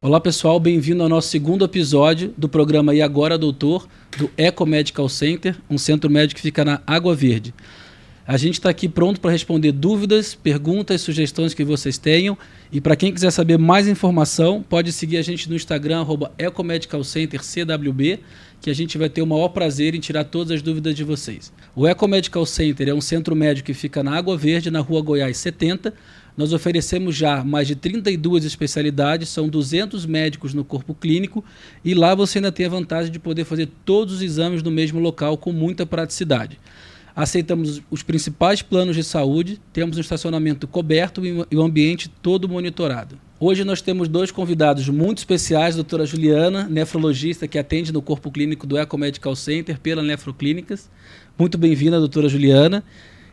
Olá pessoal, bem-vindo ao nosso segundo episódio do programa E Agora Doutor, do Eco Medical Center, um centro médico que fica na Água Verde. A gente está aqui pronto para responder dúvidas, perguntas, sugestões que vocês tenham. E para quem quiser saber mais informação, pode seguir a gente no Instagram, @ecomedicalcentercwb, que a gente vai ter o maior prazer em tirar todas as dúvidas de vocês. O Eco Medical Center é um centro médico que fica na Água Verde, na Rua Goiás 70. Nós oferecemos já mais de 32 especialidades, são 200 médicos no corpo clínico e lá você ainda tem a vantagem de poder fazer todos os exames no mesmo local com muita praticidade. Aceitamos os principais planos de saúde, temos um estacionamento coberto e o ambiente todo monitorado. Hoje nós temos dois convidados muito especiais, a doutora Juliana, nefrologista que atende no corpo clínico do Eco Medical Center pela Nefroclínicas. Muito bem-vinda, doutora Juliana.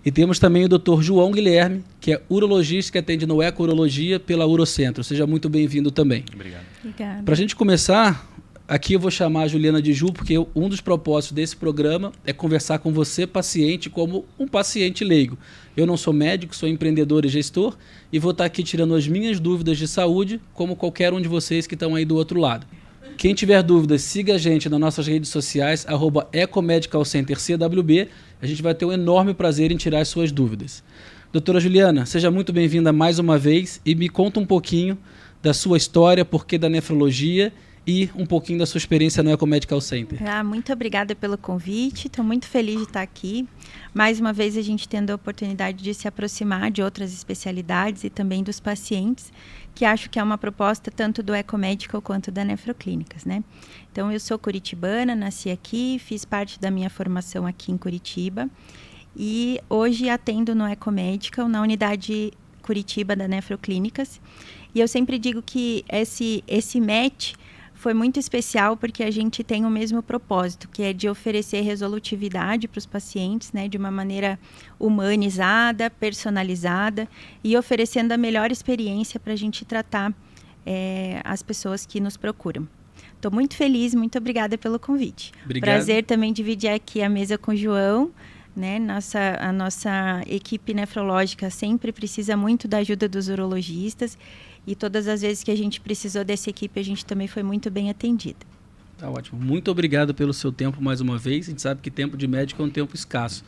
E temos também o Dr. João Guilherme, que é urologista que atende no Eco Urologia pela Urocentro. Seja muito bem-vindo também. Obrigado. Obrigada. Para a gente começar, aqui eu vou chamar a Juliana de Ju, porque um dos propósitos desse programa é conversar com você, paciente, como um paciente leigo. Eu não sou médico, sou empreendedor e gestor e vou estar aqui tirando as minhas dúvidas de saúde, como qualquer um de vocês que estão aí do outro lado. Quem tiver dúvidas, siga a gente nas nossas redes sociais, @ecomedicalcentercwb. A gente vai ter um enorme prazer em tirar as suas dúvidas. Doutora Juliana, seja muito bem-vinda mais uma vez e me conta um pouquinho da sua história, porquê da nefrologia e um pouquinho da sua experiência no Eco Medical Center. Muito obrigada pelo convite, estou muito feliz de estar aqui. Mais uma vez a gente tendo a oportunidade de se aproximar de outras especialidades e também dos pacientes, que acho que é uma proposta tanto do Eco Medical quanto da Nefroclínicas, né? Então eu sou curitibana, nasci aqui, fiz parte da minha formação aqui em Curitiba e hoje atendo no Eco Medical, na unidade Curitiba da Nefroclínicas. E eu sempre digo que esse match foi muito especial porque a gente tem o mesmo propósito, que é de oferecer resolutividade para os pacientes, né, de uma maneira humanizada, personalizada e oferecendo a melhor experiência para a gente tratar as pessoas que nos procuram. Estou muito feliz, muito obrigada pelo convite. Obrigado. Prazer também dividir aqui a mesa com o João. Né? A nossa equipe nefrológica sempre precisa muito da ajuda dos urologistas e todas as vezes que a gente precisou dessa equipe, a gente também foi muito bem atendida. Tá ótimo. Muito obrigado pelo seu tempo mais uma vez. A gente sabe que tempo de médico é um tempo escasso.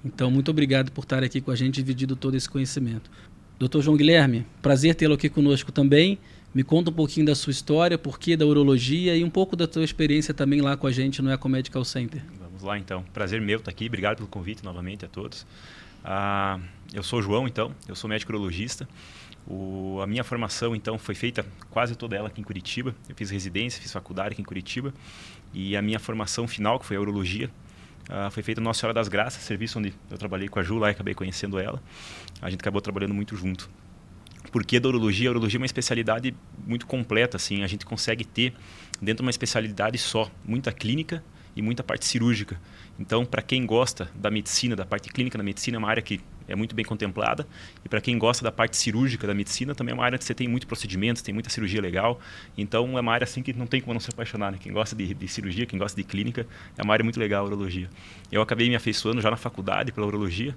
Então, muito obrigado por estar aqui com a gente, dividindo todo esse conhecimento. Dr. João Guilherme, prazer tê-lo aqui conosco também. Me conta um pouquinho da sua história, porquê da urologia e um pouco da sua experiência também lá com a gente no Eco Medical Center. Vamos lá então. Prazer meu estar aqui. Obrigado pelo convite novamente a todos. Eu sou o João, então. Eu sou médico urologista. A minha formação, então, foi feita quase toda ela aqui em Curitiba. Eu fiz residência, fiz faculdade aqui em Curitiba. E a minha formação final, que foi a urologia, foi feita no Nossa Senhora das Graças, serviço onde eu trabalhei com a Ju lá e acabei conhecendo ela. A gente acabou trabalhando muito junto. Por que da urologia? A urologia é uma especialidade muito completa, assim. A gente consegue ter, dentro de uma especialidade só, muita clínica e muita parte cirúrgica. Então, para quem gosta da medicina, da parte clínica da medicina, é uma área que é muito bem contemplada. E para quem gosta da parte cirúrgica da medicina, também é uma área que você tem muito procedimentos, tem muita cirurgia legal. Então, é uma área assim que não tem como não se apaixonar, né? Quem gosta de cirurgia, quem gosta de clínica, é uma área muito legal a urologia. Eu acabei me afeiçoando já na faculdade pela urologia,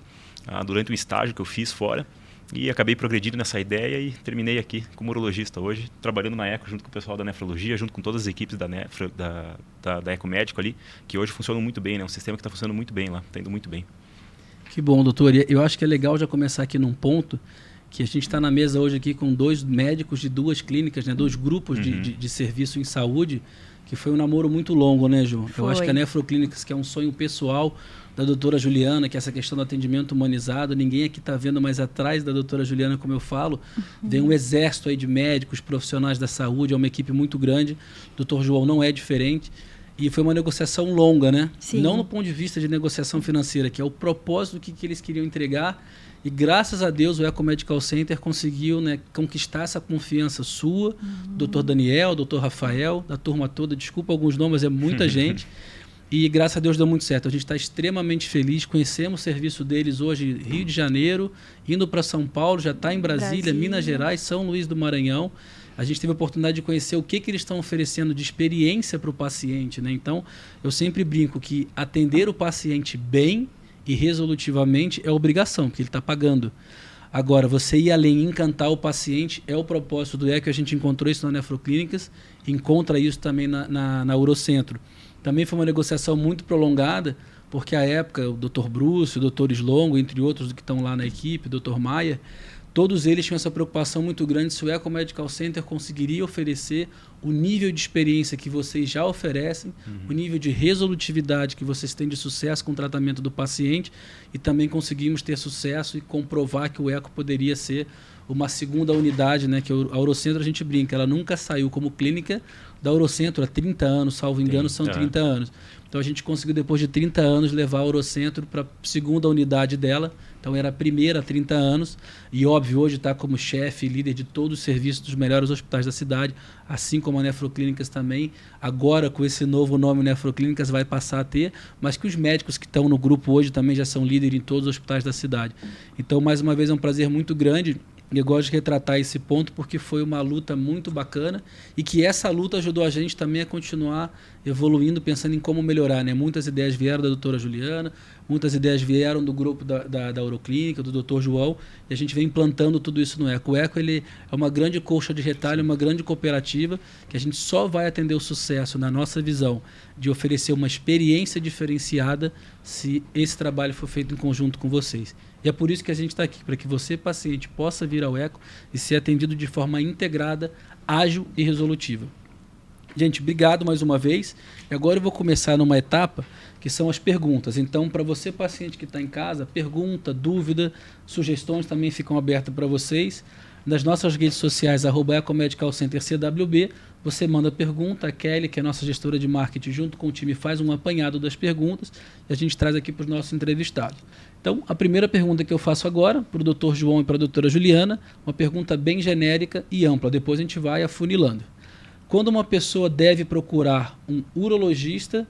durante um estágio que eu fiz fora. E acabei progredindo nessa ideia e terminei aqui como urologista hoje, trabalhando na Eco junto com o pessoal da nefrologia, junto com todas as equipes da Eco Médico ali, que hoje funcionam muito bem, né? Um sistema que está funcionando muito bem lá, está indo muito bem. Que bom, doutor. Eu acho que é legal já começar aqui num ponto que a gente está na mesa hoje aqui com dois médicos de duas clínicas, né? Dois grupos de serviço em saúde, que foi um namoro muito longo, né, Ju? Foi. Eu acho que a Nefroclínicas, que é um sonho pessoal da doutora Juliana, que é essa questão do atendimento humanizado, ninguém aqui está vendo, mas atrás da doutora Juliana, como eu falo, vem um exército aí de médicos, profissionais da saúde, é uma equipe muito grande. O doutor João não é diferente. E foi uma negociação longa, né? Sim. Não no ponto de vista de negociação financeira, que é o propósito que eles queriam entregar. E graças a Deus o Eco Medical Center conseguiu, né, conquistar essa confiança sua, doutor Daniel, doutor Rafael, da turma toda. Desculpa alguns nomes, é muita gente. E graças a Deus deu muito certo. A gente está extremamente feliz. Conhecemos o serviço deles hoje, Rio de Janeiro, indo para São Paulo, já está em Brasília, Minas Gerais, São Luís do Maranhão. A gente teve a oportunidade de conhecer o que eles estão oferecendo de experiência para o paciente, né? Então, eu sempre brinco que atender o paciente bem e resolutivamente é obrigação, porque ele está pagando. Agora, você ir além e encantar o paciente é o propósito do ECO. A gente encontrou isso na Nefroclínicas, encontra isso também na Urocentro. Também foi uma negociação muito prolongada, porque à época o Dr. Bruce, o Dr. Slongo, entre outros que estão lá na equipe, o Dr. Maia, todos eles tinham essa preocupação muito grande se o Eco Medical Center conseguiria oferecer o nível de experiência que vocês já oferecem, o nível de resolutividade que vocês têm de sucesso com o tratamento do paciente, e também conseguimos ter sucesso e comprovar que o Eco poderia ser uma segunda unidade, né? Que a Urocentro, a gente brinca, ela nunca saiu como clínica da Urocentro há 30 anos, salvo engano, são 30 anos. Então a gente conseguiu, depois de 30 anos, levar a Urocentro para a segunda unidade dela. Então era a primeira há 30 anos. E óbvio, hoje está como chefe e líder de todos os serviços dos melhores hospitais da cidade, assim como a Nefroclínicas também. Agora, com esse novo nome, Nefroclínicas vai passar a ter, mas que os médicos que estão no grupo hoje também já são líderes em todos os hospitais da cidade. Então, mais uma vez, é um prazer muito grande. E eu gosto de retratar esse ponto porque foi uma luta muito bacana e que essa luta ajudou a gente também a continuar evoluindo, pensando em como melhorar, né? Muitas ideias vieram da doutora Juliana, muitas ideias vieram do grupo da Uroclínica, do doutor João, e a gente vem implantando tudo isso no ECO. O ECO ele é uma grande colcha de retalho, uma grande cooperativa, que a gente só vai atender o sucesso, na nossa visão, de oferecer uma experiência diferenciada se esse trabalho for feito em conjunto com vocês. E é por isso que a gente está aqui, para que você, paciente, possa vir ao ECO e ser atendido de forma integrada, ágil e resolutiva. Gente, obrigado mais uma vez. E agora eu vou começar numa etapa que são as perguntas. Então, para você, paciente que está em casa, pergunta, dúvida, sugestões também ficam abertas para vocês. Nas nossas redes sociais, @EcoMedicalCenterCWB, você manda pergunta, a Kelly, que é a nossa gestora de marketing, junto com o time, faz um apanhado das perguntas e a gente traz aqui para os nossos entrevistados. Então, a primeira pergunta que eu faço agora, para o Dr. João e para a doutora Juliana, uma pergunta bem genérica e ampla, depois a gente vai afunilando. Quando uma pessoa deve procurar um urologista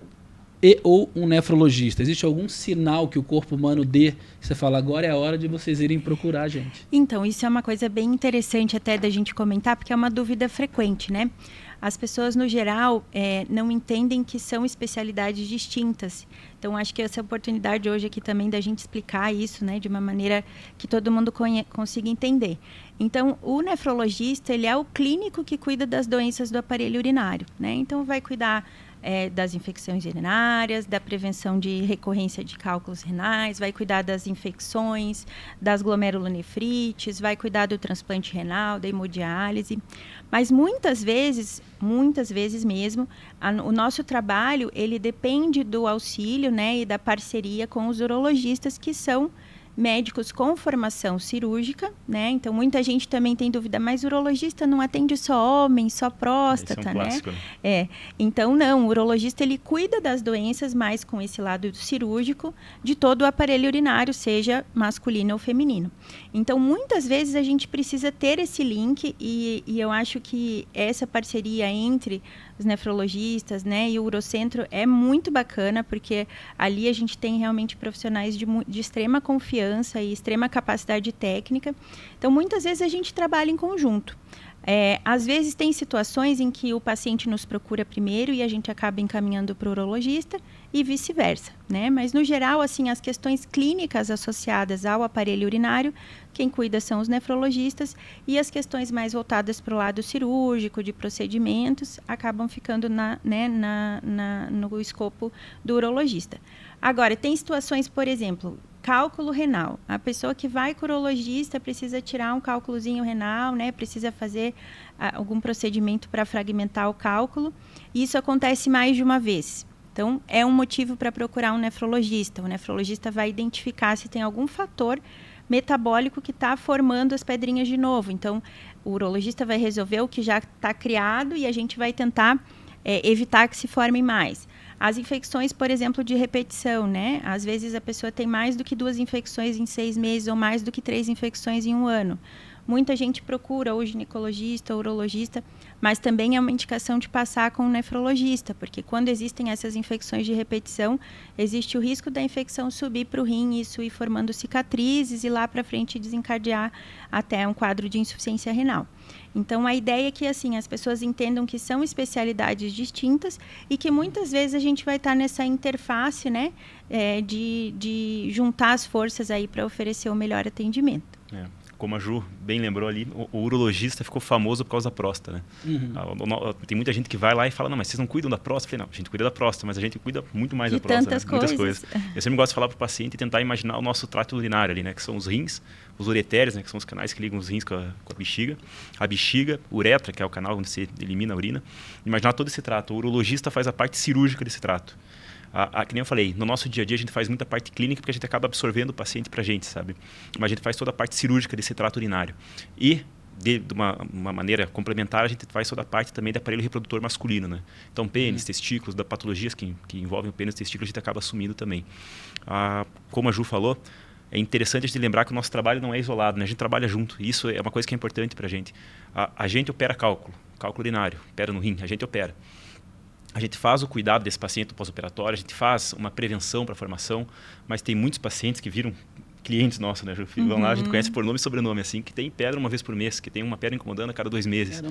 e ou um nefrologista? Existe algum sinal que o corpo humano dê? Você fala, agora é a hora de vocês irem procurar a gente. Então, isso é uma coisa bem interessante até da gente comentar, porque é uma dúvida frequente, né? As pessoas, no geral, não entendem que são especialidades distintas. Então, acho que essa oportunidade hoje aqui também da gente explicar isso, né, de uma maneira que todo mundo consiga entender. Então, o nefrologista, ele é o clínico que cuida das doenças do aparelho urinário, né? Então, vai cuidar das infecções urinárias, da prevenção de recorrência de cálculos renais, vai cuidar das infecções, das glomerulonefrites, vai cuidar do transplante renal, da hemodiálise. Mas muitas vezes mesmo, o nosso trabalho, ele depende do auxílio, né, e da parceria com os urologistas, que são médicos com formação cirúrgica, né? Então, muita gente também tem dúvida, mas urologista não atende só homem, só próstata, esse é um clássico, né? Então, não, o urologista, ele cuida das doenças, mas com esse lado cirúrgico, de todo o aparelho urinário, seja masculino ou feminino. Então, muitas vezes a gente precisa ter esse link e eu acho que essa parceria entre os nefrologistas, né, e o Urocentro é muito bacana, porque ali a gente tem realmente profissionais de extrema confiança e extrema capacidade técnica. Então, muitas vezes a gente trabalha em conjunto. Às vezes tem situações em que o paciente nos procura primeiro e a gente acaba encaminhando para o urologista e vice-versa, né? Mas, no geral, assim, as questões clínicas associadas ao aparelho urinário, quem cuida são os nefrologistas, e as questões mais voltadas para o lado cirúrgico, de procedimentos, acabam ficando no escopo do urologista. Agora, tem situações, por exemplo, cálculo renal. A pessoa que vai com o urologista precisa tirar um cálculozinho renal, né? Precisa fazer algum procedimento para fragmentar o cálculo. E isso acontece mais de uma vez. Então, é um motivo para procurar um nefrologista. O nefrologista vai identificar se tem algum fator metabólico que está formando as pedrinhas de novo. Então, o urologista vai resolver o que já está criado e a gente vai tentar evitar que se formem mais. As infecções, por exemplo, de repetição, né? Às vezes a pessoa tem mais do que 2 infecções em 6 meses ou mais do que 3 infecções em 1 ano. Muita gente procura ou ginecologista ou urologista, mas também é uma indicação de passar com um nefrologista, porque quando existem essas infecções de repetição, existe o risco da infecção subir para o rim e isso ir formando cicatrizes e lá para frente desencadear até um quadro de insuficiência renal. Então, a ideia é que assim, as pessoas entendam que são especialidades distintas e que muitas vezes a gente vai estar nessa interface, né, de juntar as forças aí para oferecer o melhor atendimento. como a Ju bem lembrou ali, o urologista ficou famoso por causa da próstata, né? Tem muita gente que vai lá e fala, não, mas vocês não cuidam da próstata? Eu falei, não, a gente cuida da próstata, mas a gente cuida muito mais da próstata. Tantas né? coisas. Muitas coisas. Eu sempre gosto de falar para o paciente e tentar imaginar o nosso trato urinário ali, né? Que são os rins, os uretérios, né? Que são os canais que ligam os rins com a bexiga, uretra, que é o canal onde você elimina a urina. Imaginar todo esse trato. O urologista faz a parte cirúrgica desse trato. Que nem eu falei, no nosso dia a dia a gente faz muita parte clínica porque a gente acaba absorvendo o paciente pra gente, sabe? Mas a gente faz toda a parte cirúrgica desse trato urinário. E, de uma maneira complementar, a gente faz toda a parte também do aparelho reprodutor masculino, né? Então, pênis, testículos, da patologias que envolvem o pênis e testículos, a gente acaba assumindo também. Como a Ju falou, é interessante a gente lembrar que o nosso trabalho não é isolado, né? A gente trabalha junto. E isso é uma coisa que é importante pra gente. A gente opera cálculo urinário, opera no rim, a gente opera. A gente faz o cuidado desse paciente pós-operatório, a gente faz uma prevenção para a formação, mas tem muitos pacientes que viram clientes nossos, né, Ju? Vão lá, a gente conhece por nome e sobrenome, assim, que tem pedra uma vez por mês, que tem uma pedra incomodando a cada 2 meses.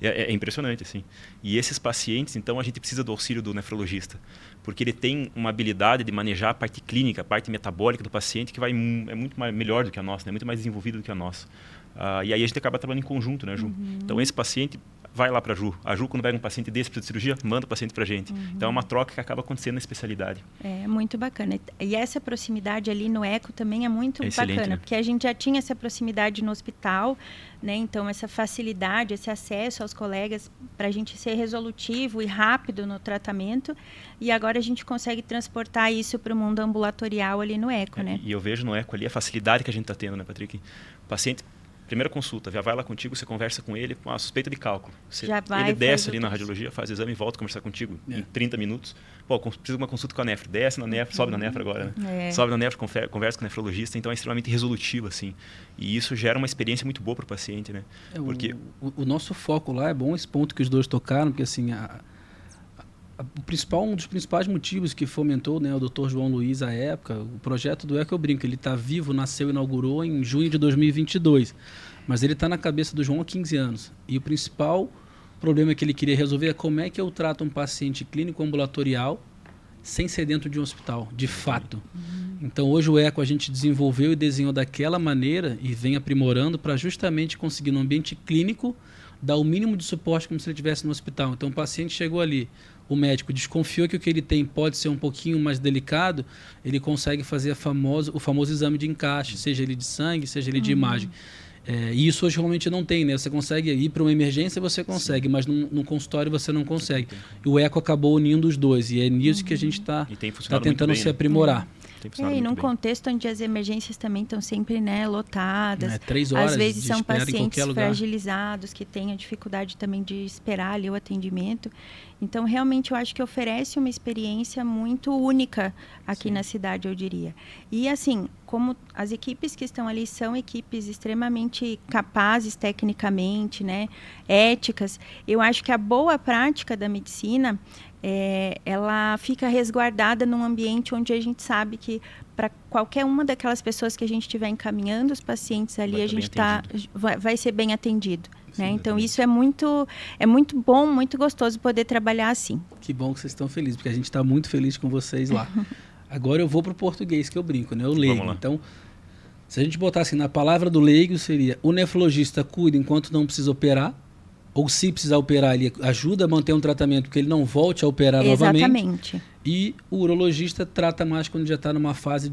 É impressionante, assim. E esses pacientes, então, a gente precisa do auxílio do nefrologista, porque ele tem uma habilidade de manejar a parte clínica, a parte metabólica do paciente, que é muito melhor do que a nossa, né? Muito mais desenvolvida do que a nossa. E aí a gente acaba trabalhando em conjunto, né, Ju? Então, esse paciente vai lá para a Ju. A Ju, quando pega um paciente desse para cirurgia, manda o paciente para a gente. Então, é uma troca que acaba acontecendo na especialidade. É muito bacana. E essa proximidade ali no eco também é muito bacana, né? porque a gente já tinha essa proximidade no hospital, né? Então, essa facilidade, esse acesso aos colegas para a gente ser resolutivo e rápido no tratamento. E agora a gente consegue transportar isso para o mundo ambulatorial ali no eco, né? E eu vejo no eco ali a facilidade que a gente está tendo, né, Patrick? O paciente... Primeira consulta, já vai lá contigo, você conversa com ele com a suspeita de cálculo. Ele desce ali na radiologia, faz o exame e volta a conversar contigo em 30 minutos. Pô, precisa de uma consulta com a nefro. Desce na nefro, sobe na nefro agora, né? Sobe na nefro, conversa com o nefrologista. Então é extremamente resolutivo, assim. E isso gera uma experiência muito boa para o paciente, né? Porque o nosso foco lá é bom esse ponto que os dois tocaram, porque assim... um dos principais motivos que fomentou, né, o Dr. João Luiz à época, o projeto do Eco eu brinco, ele está vivo, nasceu, inaugurou em junho de 2022, mas ele está na cabeça do João há 15 anos. E o principal problema que ele queria resolver é como é que eu trato um paciente clínico ambulatorial sem ser dentro de um hospital, de fato. Então hoje o Eco a gente desenvolveu e desenhou daquela maneira e vem aprimorando para justamente conseguir no ambiente clínico dar o mínimo de suporte como se ele estivesse no hospital. Então o paciente chegou ali, o médico desconfiou que o que ele tem pode ser um pouquinho mais delicado, ele consegue fazer o famoso exame de encaixe, seja ele de sangue, seja ele de imagem. E isso hoje realmente não tem, né? Você consegue ir para uma emergência, você consegue, mas num consultório você não consegue. E o Eco acabou unindo os dois, e é nisso que a gente está tentando se aprimorar. E num contexto onde as emergências também estão sempre, né, lotadas. 3 horas às vezes de são espera em pacientes qualquer lugar. fragilizados que têm a dificuldade também de esperar ali o atendimento. Então, realmente, eu acho que oferece uma experiência muito única aqui na cidade, eu diria. E, assim, como as equipes que estão ali são equipes extremamente capazes tecnicamente, né, éticas, eu acho que a boa prática da medicina, ela fica resguardada num ambiente onde a gente sabe que para qualquer uma daquelas pessoas que a gente estiver encaminhando os pacientes ali, a gente vai ser bem atendido. Né? Então, isso é muito bom, muito gostoso poder trabalhar assim. Que bom que vocês estão felizes, porque a gente está muito feliz com vocês lá. Agora eu vou para o português, que eu brinco, né? O leigo. Então, se a gente botar assim, na palavra do leigo, seria: o nefrologista cuida enquanto não precisa operar, ou se precisar operar, ele ajuda a manter um tratamento que ele não volte a operar novamente. Exatamente. E o urologista trata mais quando já está numa fase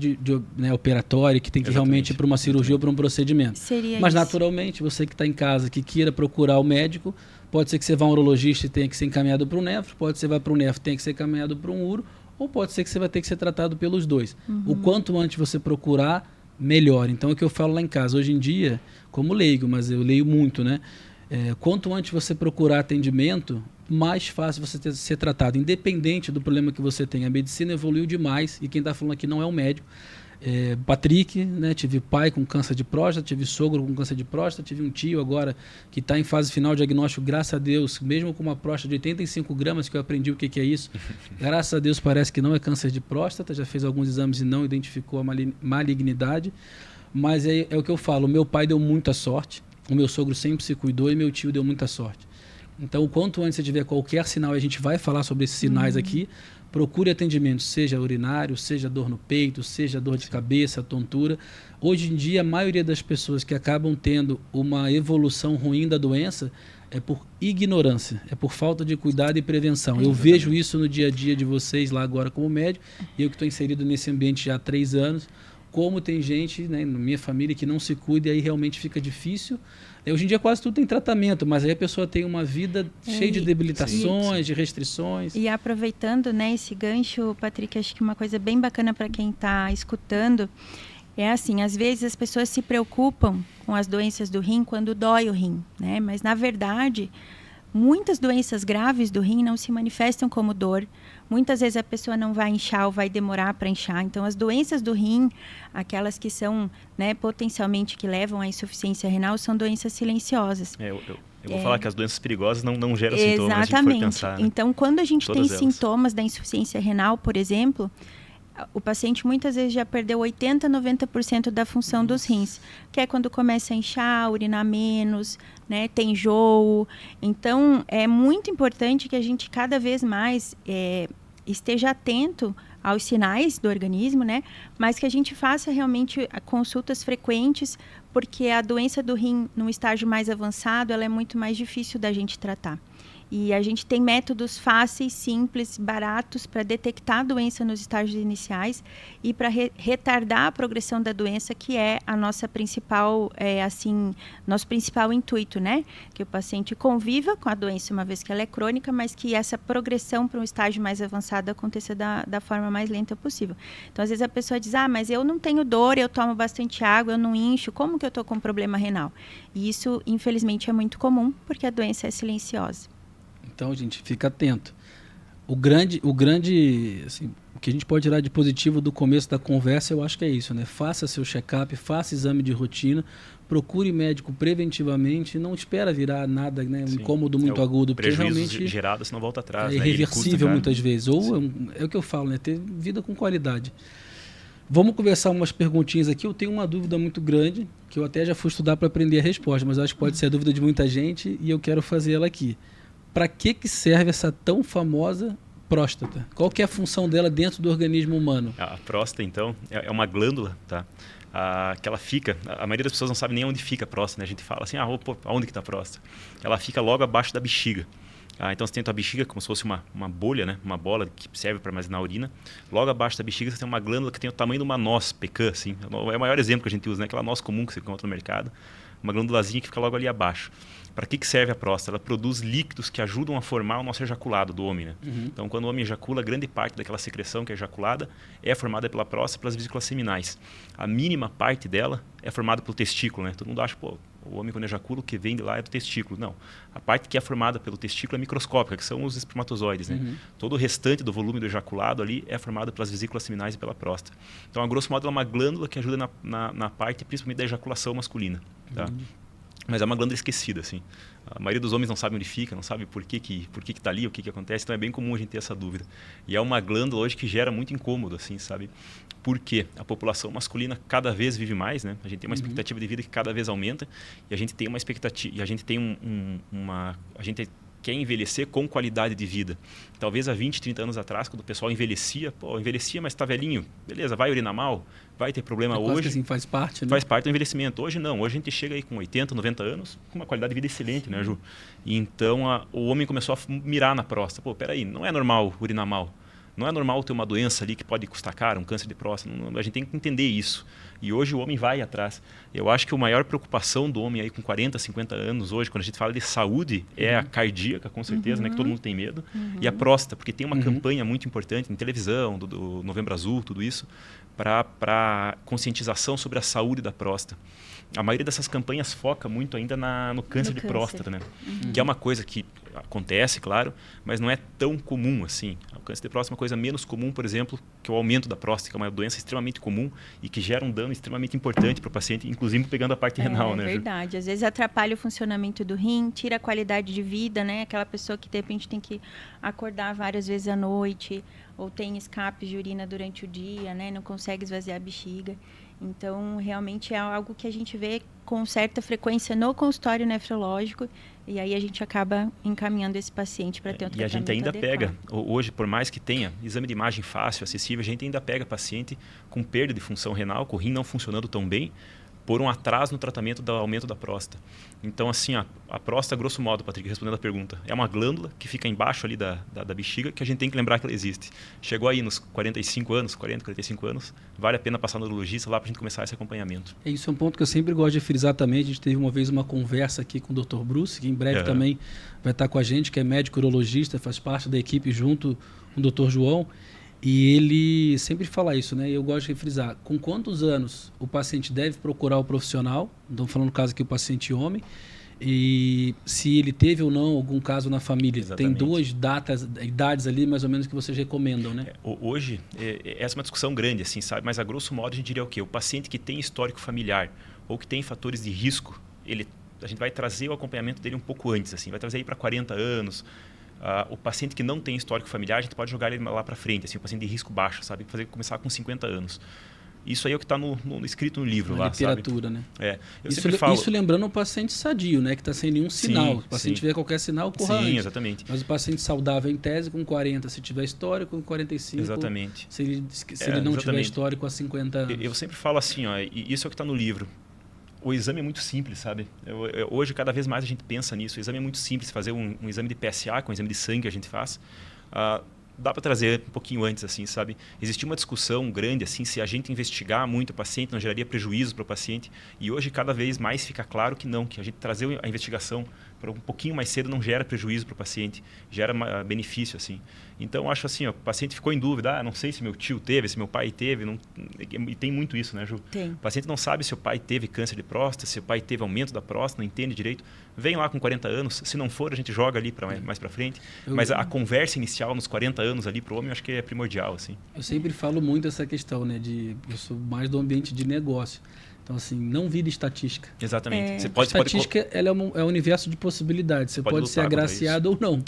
né, operatória, que tem que realmente ir para uma cirurgia ou para um procedimento. Mas, naturalmente, você que está em casa, que queira procurar o médico, pode ser que você vá a um urologista e tenha que ser encaminhado para um nefro, pode ser que você vá para um nefro e tenha que ser encaminhado para um uro, ou pode ser que você vai ter que ser tratado pelos dois. O quanto antes você procurar, melhor. Então, é o que eu falo lá em casa. Hoje em dia, como leigo, mas eu leio muito, né? Quanto antes você procurar atendimento, mais fácil você ser tratado, independente do problema que você tem. A medicina evoluiu demais, e quem está falando aqui não é um médico. Patrick, né? Tive pai com câncer de próstata, tive sogro com câncer de próstata, tive um tio agora que está em fase final de diagnóstico, graças a Deus, mesmo com uma próstata de 85 gramas, que eu aprendi o que é isso, graças a Deus parece que não é câncer de próstata, já fez alguns exames e não identificou a malignidade, mas é o que eu falo, o meu pai deu muita sorte, o meu sogro sempre se cuidou e meu tio deu muita sorte. Então, o quanto antes você tiver qualquer sinal, a gente vai falar sobre esses sinais aqui, procure atendimento, seja urinário, seja dor no peito, seja dor de cabeça, tontura. Hoje em dia, a maioria das pessoas que acabam tendo uma evolução ruim da doença é por ignorância, é por falta de cuidado e prevenção. Eu vejo isso no dia a dia de vocês lá agora como médico, e eu que estou inserido nesse ambiente já há 3 anos, como tem gente, né, na minha família que não se cuida e aí realmente fica difícil. Hoje em dia quase tudo tem tratamento, mas aí a pessoa tem uma vida cheia de debilitações, de restrições. E aproveitando, né, esse gancho, Patrick, acho que uma coisa bem bacana para quem está escutando é assim, às vezes as pessoas se preocupam com as doenças do rim quando dói o rim, né? Mas na verdade, muitas doenças graves do rim não se manifestam como dor. Muitas vezes a pessoa não vai inchar ou vai demorar para inchar. Então, as doenças do rim, aquelas que são, né, potencialmente que levam à insuficiência renal, são doenças silenciosas. Eu vou falar que as doenças perigosas não geram sintomas. Exatamente. Se a gente for pensar, né? Então, quando a gente tem Todas elas. sintomas da insuficiência renal, por exemplo, o paciente muitas vezes já perdeu 80%, 90% da função dos rins, que é quando começa a inchar, urinar menos, né, tem enjoo. Então, é muito importante que a gente cada vez mais esteja atento aos sinais do organismo, né, mas que a gente faça realmente consultas frequentes, porque a doença do rim, num estágio mais avançado, ela é muito mais difícil da gente tratar. E a gente tem métodos fáceis, simples, baratos para detectar a doença nos estágios iniciais e para retardar a progressão da doença, que é a nossa principal, nosso principal intuito, né? Que o paciente conviva com a doença uma vez que ela é crônica, mas que essa progressão para um estágio mais avançado aconteça da forma mais lenta possível. Então, às vezes a pessoa diz, mas eu não tenho dor, eu tomo bastante água, eu não incho, como que eu estou com problema renal? E isso, infelizmente, é muito comum, porque a doença é silenciosa. Então, gente, fica atento. O assim, o que a gente pode tirar de positivo do começo da conversa, eu acho que é isso, né? Faça seu check-up, faça exame de rotina, procure médico preventivamente, não espera virar nada, né? Um incômodo muito agudo, porque realmente gerado, senão volta atrás, é irreversível muitas vezes. Ou é o que eu falo, né? Ter vida com qualidade. Vamos conversar umas perguntinhas aqui. Eu tenho uma dúvida muito grande, que eu até já fui estudar para aprender a resposta, mas acho que pode ser a dúvida de muita gente e eu quero fazer ela aqui. Para que serve essa tão famosa próstata? Qual que é a função dela dentro do organismo humano? A próstata, então, é uma glândula, tá? Que ela fica... A maioria das pessoas não sabe nem onde fica a próstata, né? A gente fala assim, onde que está a próstata? Ela fica logo abaixo da bexiga. Então você tem a tua bexiga como se fosse uma bolha, né? Uma bola que serve para armazenar a urina. Logo abaixo da bexiga você tem uma glândula que tem o tamanho de uma noz, pecan, assim. É o maior exemplo que a gente usa, né? Aquela noz comum que você encontra no mercado. Uma glândulazinha que fica logo ali abaixo. Para que serve a próstata? Ela produz líquidos que ajudam a formar o nosso ejaculado do homem, né? Então, quando o homem ejacula, grande parte daquela secreção que é ejaculada é formada pela próstata, pelas vesículas seminais. A mínima parte dela é formada pelo testículo, né? Todo mundo acha, o homem quando ejacula, o que vem de lá é do testículo. Não. A parte que é formada pelo testículo é microscópica, que são os espermatozoides, né? Todo o restante do volume do ejaculado ali é formado pelas vesículas seminais e pela próstata. Então, a grosso modo, ela é uma glândula que ajuda na parte, principalmente da ejaculação masculina, tá? Mas é uma glândula esquecida, assim. A maioria dos homens não sabe onde fica, não sabe por que está ali, o que acontece. Então é bem comum a gente ter essa dúvida. E é uma glândula hoje que gera muito incômodo, assim, sabe? Por quê? A população masculina cada vez vive mais, né? A gente tem uma expectativa de vida que cada vez aumenta e a gente tem uma expectativa, e a gente tem a gente quer envelhecer com qualidade de vida. Talvez há 20, 30 anos atrás, quando o pessoal envelhecia, mas está velhinho, beleza, vai urinar mal, vai ter problema hoje. Que assim, faz parte, né? Faz parte do envelhecimento. Hoje não, hoje a gente chega aí com 80, 90 anos, com uma qualidade de vida excelente, né, Ju? Então o homem começou a mirar na próstata. Peraí, não é normal urinar mal. Não é normal ter uma doença ali que pode custar caro, um câncer de próstata. A gente tem que entender isso. E hoje o homem vai atrás. Eu acho que a maior preocupação do homem aí com 40, 50 anos hoje, quando a gente fala de saúde, é a cardíaca, com certeza, né, que todo mundo tem medo, e a próstata, porque tem uma campanha muito importante em televisão, do Novembro Azul, tudo isso, para conscientização sobre a saúde da próstata. A maioria dessas campanhas foca muito ainda no câncer de próstata, né? Que é uma coisa que acontece, claro, mas não é tão comum assim. O câncer de próstata é uma coisa menos comum, por exemplo, que o aumento da próstata, que é uma doença extremamente comum e que gera um dano extremamente importante para o paciente, inclusive pegando a parte renal, né? É verdade. Às vezes atrapalha o funcionamento do rim, tira a qualidade de vida, né? Aquela pessoa que de repente tem que acordar várias vezes à noite ou tem escapes de urina durante o dia, né? Não consegue esvaziar a bexiga. Então, realmente é algo que a gente vê com certa frequência no consultório nefrológico, e aí a gente acaba encaminhando esse paciente para ter um tratamento E a gente ainda adequado. pega, hoje, por mais que tenha exame de imagem fácil, acessível, a gente ainda pega paciente com perda de função renal, com o rim não funcionando tão bem, por um atraso no tratamento do aumento da próstata. Então, assim, a próstata, grosso modo, Patrick, respondendo a pergunta, é uma glândula que fica embaixo ali da bexiga, que a gente tem que lembrar que ela existe. Chegou aí nos 45 anos, 40, 45 anos, vale a pena passar no urologista lá para a gente começar esse acompanhamento. Isso é um ponto que eu sempre gosto de frisar também. A gente teve uma vez uma conversa aqui com o Dr. Bruce, que em breve também vai estar com a gente, que é médico urologista, faz parte da equipe junto com o Dr. João. E ele sempre fala isso, né? Eu gosto de frisar. Com quantos anos o paciente deve procurar o profissional? Estamos falando no caso aqui o paciente homem. E se ele teve ou não algum caso na família. Exatamente. Tem duas idades ali mais ou menos que vocês recomendam, né? Hoje, essa é uma discussão grande, assim, sabe? Mas a grosso modo a gente diria o quê? O paciente que tem histórico familiar ou que tem fatores de risco, a gente vai trazer o acompanhamento dele um pouco antes, assim, vai trazer aí para 40 anos. O paciente que não tem histórico familiar, a gente pode jogar ele lá para frente, assim, o paciente de risco baixo, sabe? Começar com 50 anos. Isso aí é o que está escrito no livro na lá, literatura, sabe? Né? Eu sempre falo... Isso lembrando um paciente sadio, né? Que está sem nenhum sinal. Sim, o paciente tiver qualquer sinal, corra Sim, antes. exatamente. Mas o paciente saudável em tese com 40, se tiver histórico com 45. Exatamente. Se ele não tiver histórico há 50 anos. Eu sempre falo assim, e isso é o que está no livro. O exame é muito simples, sabe? Hoje, cada vez mais a gente pensa nisso. O exame é muito simples. Fazer um exame de PSA, com um exame de sangue que a gente faz, dá para trazer um pouquinho antes, assim, sabe? Existia uma discussão grande, assim, se a gente investigar muito o paciente não geraria prejuízo para o paciente. E hoje, cada vez mais fica claro que não, que a gente trazer a investigação para um pouquinho mais cedo não gera prejuízo para o paciente, gera benefício, assim. Então, eu acho assim, o paciente ficou em dúvida, não sei se meu tio teve, se meu pai teve, e tem muito isso, né, Ju? Tem. O paciente não sabe se o pai teve câncer de próstata, se o pai teve aumento da próstata, não entende direito. Vem lá com 40 anos, se não for, a gente joga ali para mais para frente. Mas a conversa inicial nos 40 anos ali para o homem, eu acho que é primordial, assim. Eu sempre falo muito essa questão, né, eu sou mais do ambiente de negócio. Então, assim, não vira estatística. Exatamente. A estatística ela é um universo de possibilidades. Você pode ser agraciado ou não.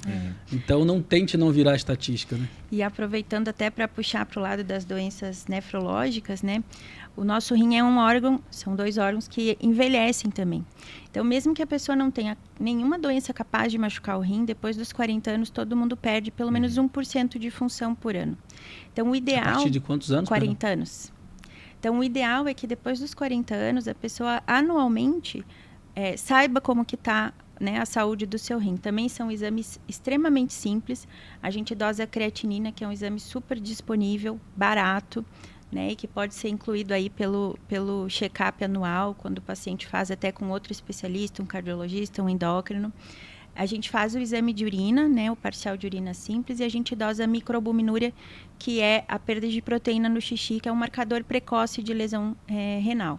Então, não tente não virar estatística. Né? E aproveitando até para puxar para o lado das doenças nefrológicas, né? O nosso rim é um órgão, são 2 órgãos que envelhecem também. Então, mesmo que a pessoa não tenha nenhuma doença capaz de machucar o rim, depois dos 40 anos, todo mundo perde pelo menos 1% de função por ano. Então, o ideal... A partir de quantos anos? 40 anos. Então, o ideal é que depois dos 40 anos, a pessoa anualmente saiba como que está, né, a saúde do seu rim. Também são exames extremamente simples. A gente dosa a creatinina, que é um exame super disponível, barato, né, e que pode ser incluído aí pelo check-up anual, quando o paciente faz até com outro especialista, um cardiologista, um endócrino. A gente faz o exame de urina, né, o parcial de urina simples, e a gente dosa a microalbuminúria, que é a perda de proteína no xixi, que é um marcador precoce de lesão renal.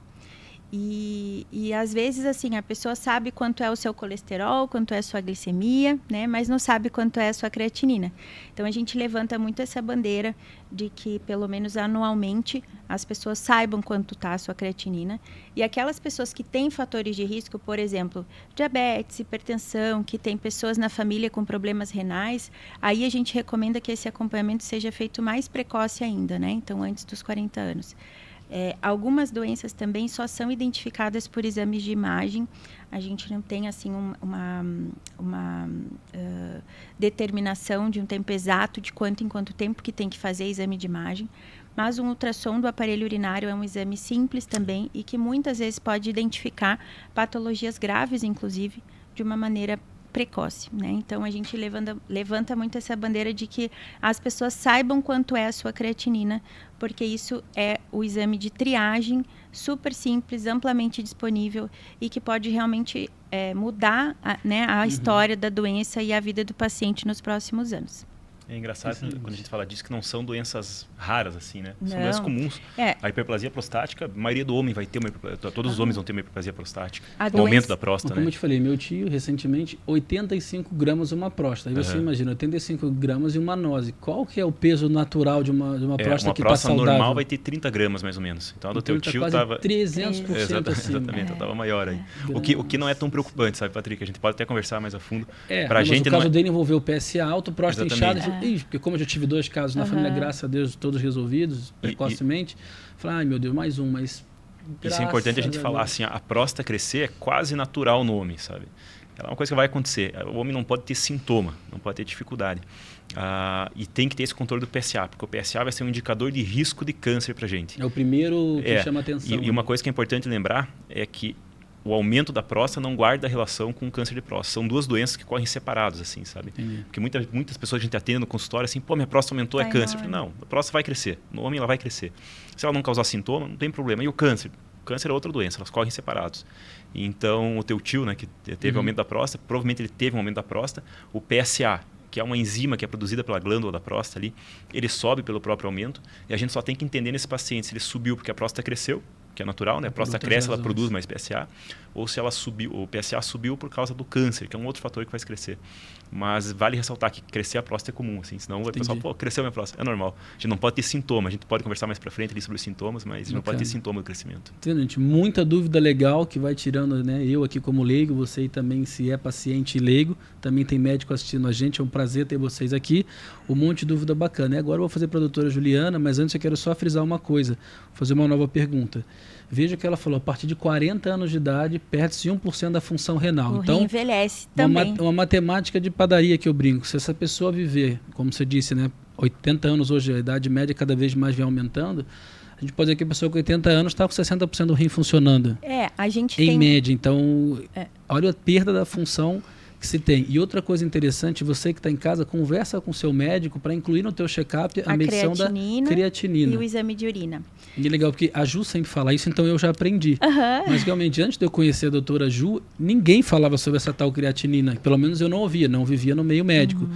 E às vezes, assim, a pessoa sabe quanto é o seu colesterol, quanto é a sua glicemia, né? Mas não sabe quanto é a sua creatinina. Então, a gente levanta muito essa bandeira de que, pelo menos anualmente, as pessoas saibam quanto está a sua creatinina. E aquelas pessoas que têm fatores de risco, por exemplo, diabetes, hipertensão, que tem pessoas na família com problemas renais, aí a gente recomenda que esse acompanhamento seja feito mais precoce ainda, né? Então, antes dos 40 anos. Algumas doenças também só são identificadas por exames de imagem. A gente não tem assim uma determinação de um tempo exato de quanto em quanto tempo que tem que fazer exame de imagem. Mas um ultrassom do aparelho urinário é um exame simples também e que muitas vezes pode identificar patologias graves, inclusive, de uma maneira precoce, né? Então, a gente levanta muito essa bandeira de que as pessoas saibam quanto é a sua creatinina, porque isso é o exame de triagem super simples, amplamente disponível e que pode realmente mudar a história da doença e a vida do paciente nos próximos anos. É engraçado quando a gente fala disso que não são doenças raras, assim, né? São Não. doenças comuns. A hiperplasia prostática, a maioria do homem vai ter uma hiperplasia, todos os homens vão ter uma hiperplasia prostática. O aumento da próstata, como né? eu te falei, meu tio, recentemente, 85 gramas uma próstata. Aí você imagina, 85 gramas e uma nose. Qual que é o peso natural de uma próstata que está saudável? Normal vai ter 30 gramas, mais ou menos. Então, a do teu tio estava... 300% acima. Exatamente, estava maior aí. O que não é tão preocupante, sabe, Patrick? A gente pode até conversar mais a fundo. Mas o caso dele envolveu PSA alto, próstata inchada. Porque como eu já tive 2 casos na família, graças a Deus, todos resolvidos precocemente. Falei, ai meu Deus, mais um, mas Isso é importante a gente falar assim, a próstata crescer é quase natural no homem, sabe? Ela é uma coisa que vai acontecer. O homem não pode ter sintoma, não pode ter dificuldade. E tem que ter esse controle do PSA, porque o PSA vai ser um indicador de risco de câncer para a gente. É o primeiro que chama atenção. E uma coisa que é importante lembrar é que o aumento da próstata não guarda relação com o câncer de próstata. São duas doenças que correm separados, assim, sabe? Entendi. Porque muitas pessoas a gente atende no consultório assim, pô, minha próstata aumentou, é câncer. Não, a próstata vai crescer. No homem ela vai crescer. Se ela não causar sintoma, não tem problema. E o câncer? O câncer é outra doença, elas correm separados. Então, o teu tio, né, que teve aumento da próstata, provavelmente ele teve um aumento da próstata. O PSA, que é uma enzima que é produzida pela glândula da próstata ali, ele sobe pelo próprio aumento. E a gente só tem que entender nesse paciente se ele subiu porque a próstata cresceu, que é natural, né? A próstata cresce, ela produz mais PSA, ou se ela subiu, o PSA subiu por causa do câncer, que é um outro fator que faz crescer. Mas vale ressaltar que crescer a próstata é comum, assim, senão o pessoal, pô, cresceu minha próstata, é normal. A gente não pode ter sintoma, a gente pode conversar mais pra frente ali sobre os sintomas, mas a gente não pode ter sintoma do crescimento. Entendeu, gente? Muita dúvida legal que vai tirando, né? Eu aqui como leigo, você também, se é paciente leigo, também tem médico assistindo a gente, é um prazer ter vocês aqui. Um monte de dúvida bacana. E agora eu vou fazer para a doutora Juliana, mas antes eu quero só frisar uma coisa, vou fazer uma nova pergunta. Veja que ela falou, a partir de 40 anos de idade, perde-se 1% da função renal. O então, rim envelhece também. Uma matemática de padaria que eu brinco. Se essa pessoa viver, como você disse, né, 80 anos hoje, a idade média cada vez mais vem aumentando, a gente pode dizer que a pessoa com 80 anos está com 60% do rim funcionando. A gente em média. Então, olha a perda da função que se tem. E outra coisa interessante, você que está em casa, conversa com o seu médico para incluir no teu check-up a medição da creatinina. E o exame de urina. E é legal, porque a Ju sempre fala isso, então eu já aprendi. Mas realmente, antes de eu conhecer a doutora Ju, ninguém falava sobre essa tal creatinina. Pelo menos eu não ouvia, não vivia no meio médico.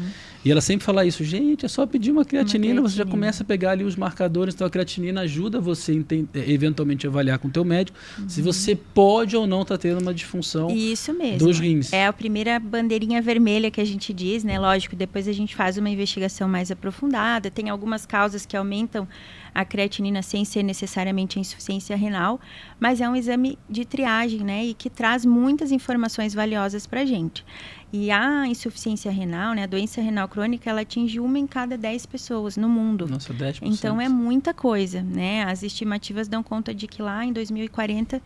E ela sempre fala isso, gente, é só pedir uma creatinina, você já começa a pegar ali os marcadores, então a creatinina ajuda você a eventualmente avaliar com o teu médico se você pode ou não estar tendo uma disfunção isso mesmo. Dos rins. É a primeira bandeirinha vermelha que a gente diz, né? Lógico, depois a gente faz uma investigação mais aprofundada, tem algumas causas que aumentam a creatinina sem ser necessariamente a insuficiência renal, mas é um exame de triagem, né? E que traz muitas informações valiosas para a gente. E a insuficiência renal, né, a doença renal crônica, ela atinge 1 em cada 10 pessoas no mundo. Nossa, 10%. Então é muita coisa, né? As estimativas dão conta de que lá em 2040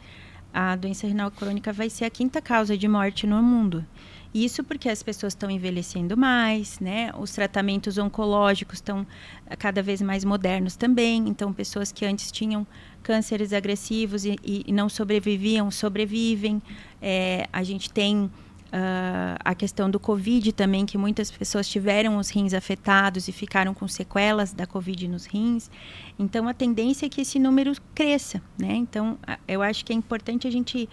a doença renal crônica vai ser a 5ª causa de morte no mundo. Isso porque as pessoas estão envelhecendo mais, né? Os tratamentos oncológicos estão cada vez mais modernos também. Então, pessoas que antes tinham cânceres agressivos e não sobreviviam, sobrevivem. A gente tem a questão do Covid também, que muitas pessoas tiveram os rins afetados e ficaram com sequelas da Covid nos rins. Então, a tendência é que esse número cresça, né? Então, eu acho que é importante a gente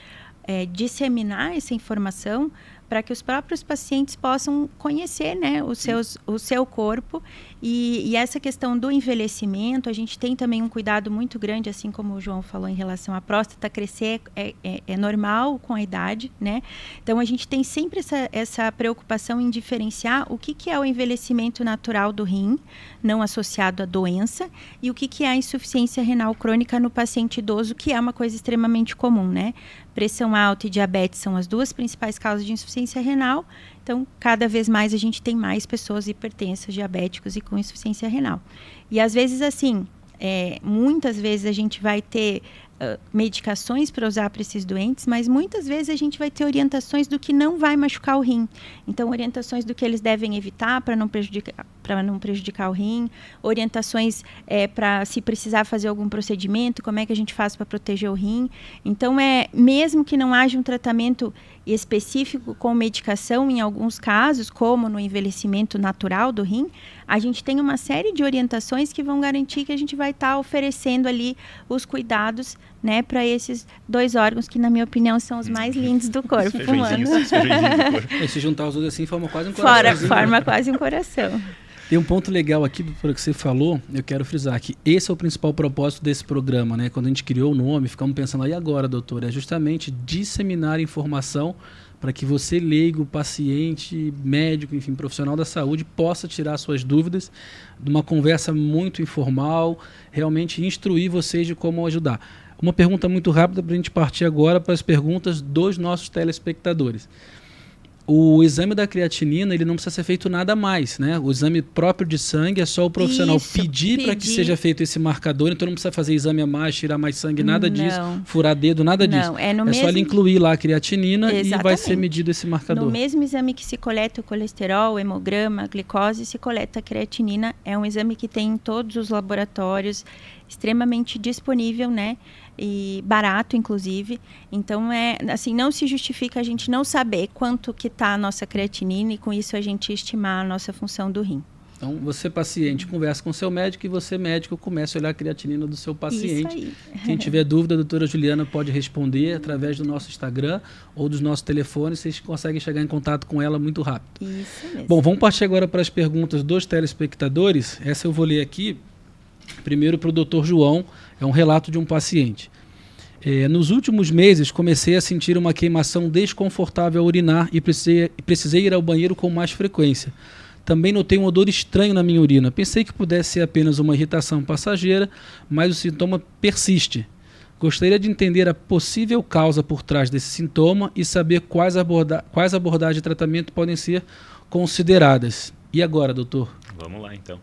disseminar essa informação para que os próprios pacientes possam conhecer, né, o seu corpo. E essa questão do envelhecimento, a gente tem também um cuidado muito grande, assim como o João falou em relação à próstata crescer, é normal com a idade, né? Então, a gente tem sempre essa preocupação em diferenciar o que é o envelhecimento natural do rim, não associado à doença, e o que é a insuficiência renal crônica no paciente idoso, que é uma coisa extremamente comum, né? Pressão alta e diabetes são as duas principais causas de insuficiência renal. Então, cada vez mais a gente tem mais pessoas hipertensas, diabéticos e com insuficiência renal. E às vezes, assim, muitas vezes a gente vai ter medicações para usar para esses doentes, mas muitas vezes a gente vai ter orientações do que não vai machucar o rim. Então, orientações do que eles devem evitar para não prejudicar o rim, orientações para se precisar fazer algum procedimento, como é que a gente faz para proteger o rim. Então, mesmo que não haja um tratamento específico com medicação, em alguns casos, como no envelhecimento natural do rim, a gente tem uma série de orientações que vão garantir que a gente vai estar oferecendo ali os cuidados, né, para esses 2 órgãos que, na minha opinião, são os mais lindos do corpo humano. Se juntar os dois assim, forma quase um coração. Forma quase um coração. Tem um ponto legal aqui, doutora, que você falou, eu quero frisar que esse é o principal propósito desse programa, né? Quando a gente criou o nome, ficamos pensando, aí agora, doutora, é justamente disseminar informação para que você, leigo, paciente, médico, enfim, profissional da saúde, possa tirar suas dúvidas de uma conversa muito informal, realmente instruir vocês de como ajudar. Uma pergunta muito rápida para a gente partir agora para as perguntas dos nossos telespectadores. o exame da creatinina, ele não precisa ser feito nada mais, né? O exame próprio de sangue é só o profissional pedir para que seja feito esse marcador, então não precisa fazer exame a mais, tirar mais sangue, nada disso, furar dedo, nada disso. Só ele incluir lá a creatinina e vai ser medido esse marcador. No mesmo exame que se coleta o colesterol, o hemograma, a glicose, se coleta a creatinina. É um exame que tem em todos os laboratórios, extremamente disponível, né? E barato, inclusive. Então, assim, não se justifica a gente não saber quanto que está a nossa creatinina e, com isso, a gente estimar a nossa função do rim. Então, você, paciente, conversa com o seu médico e você, médico, começa a olhar a creatinina do seu paciente. Isso aí. Quem tiver dúvida, a doutora Juliana pode responder através do nosso Instagram ou dos nossos telefones. Vocês conseguem chegar em contato com ela muito rápido. Isso mesmo. Bom, vamos partir agora para as perguntas dos telespectadores. Essa eu vou ler aqui. Primeiro para o Dr. João, é um relato de um paciente. Nos últimos meses, comecei a sentir uma queimação desconfortável ao urinar e precisei ir ao banheiro com mais frequência. Também notei um odor estranho na minha urina. Pensei que pudesse ser apenas uma irritação passageira, mas o sintoma persiste. Gostaria de entender a possível causa por trás desse sintoma e saber quais abordagens de tratamento podem ser consideradas. E agora, doutor? Vamos lá, então.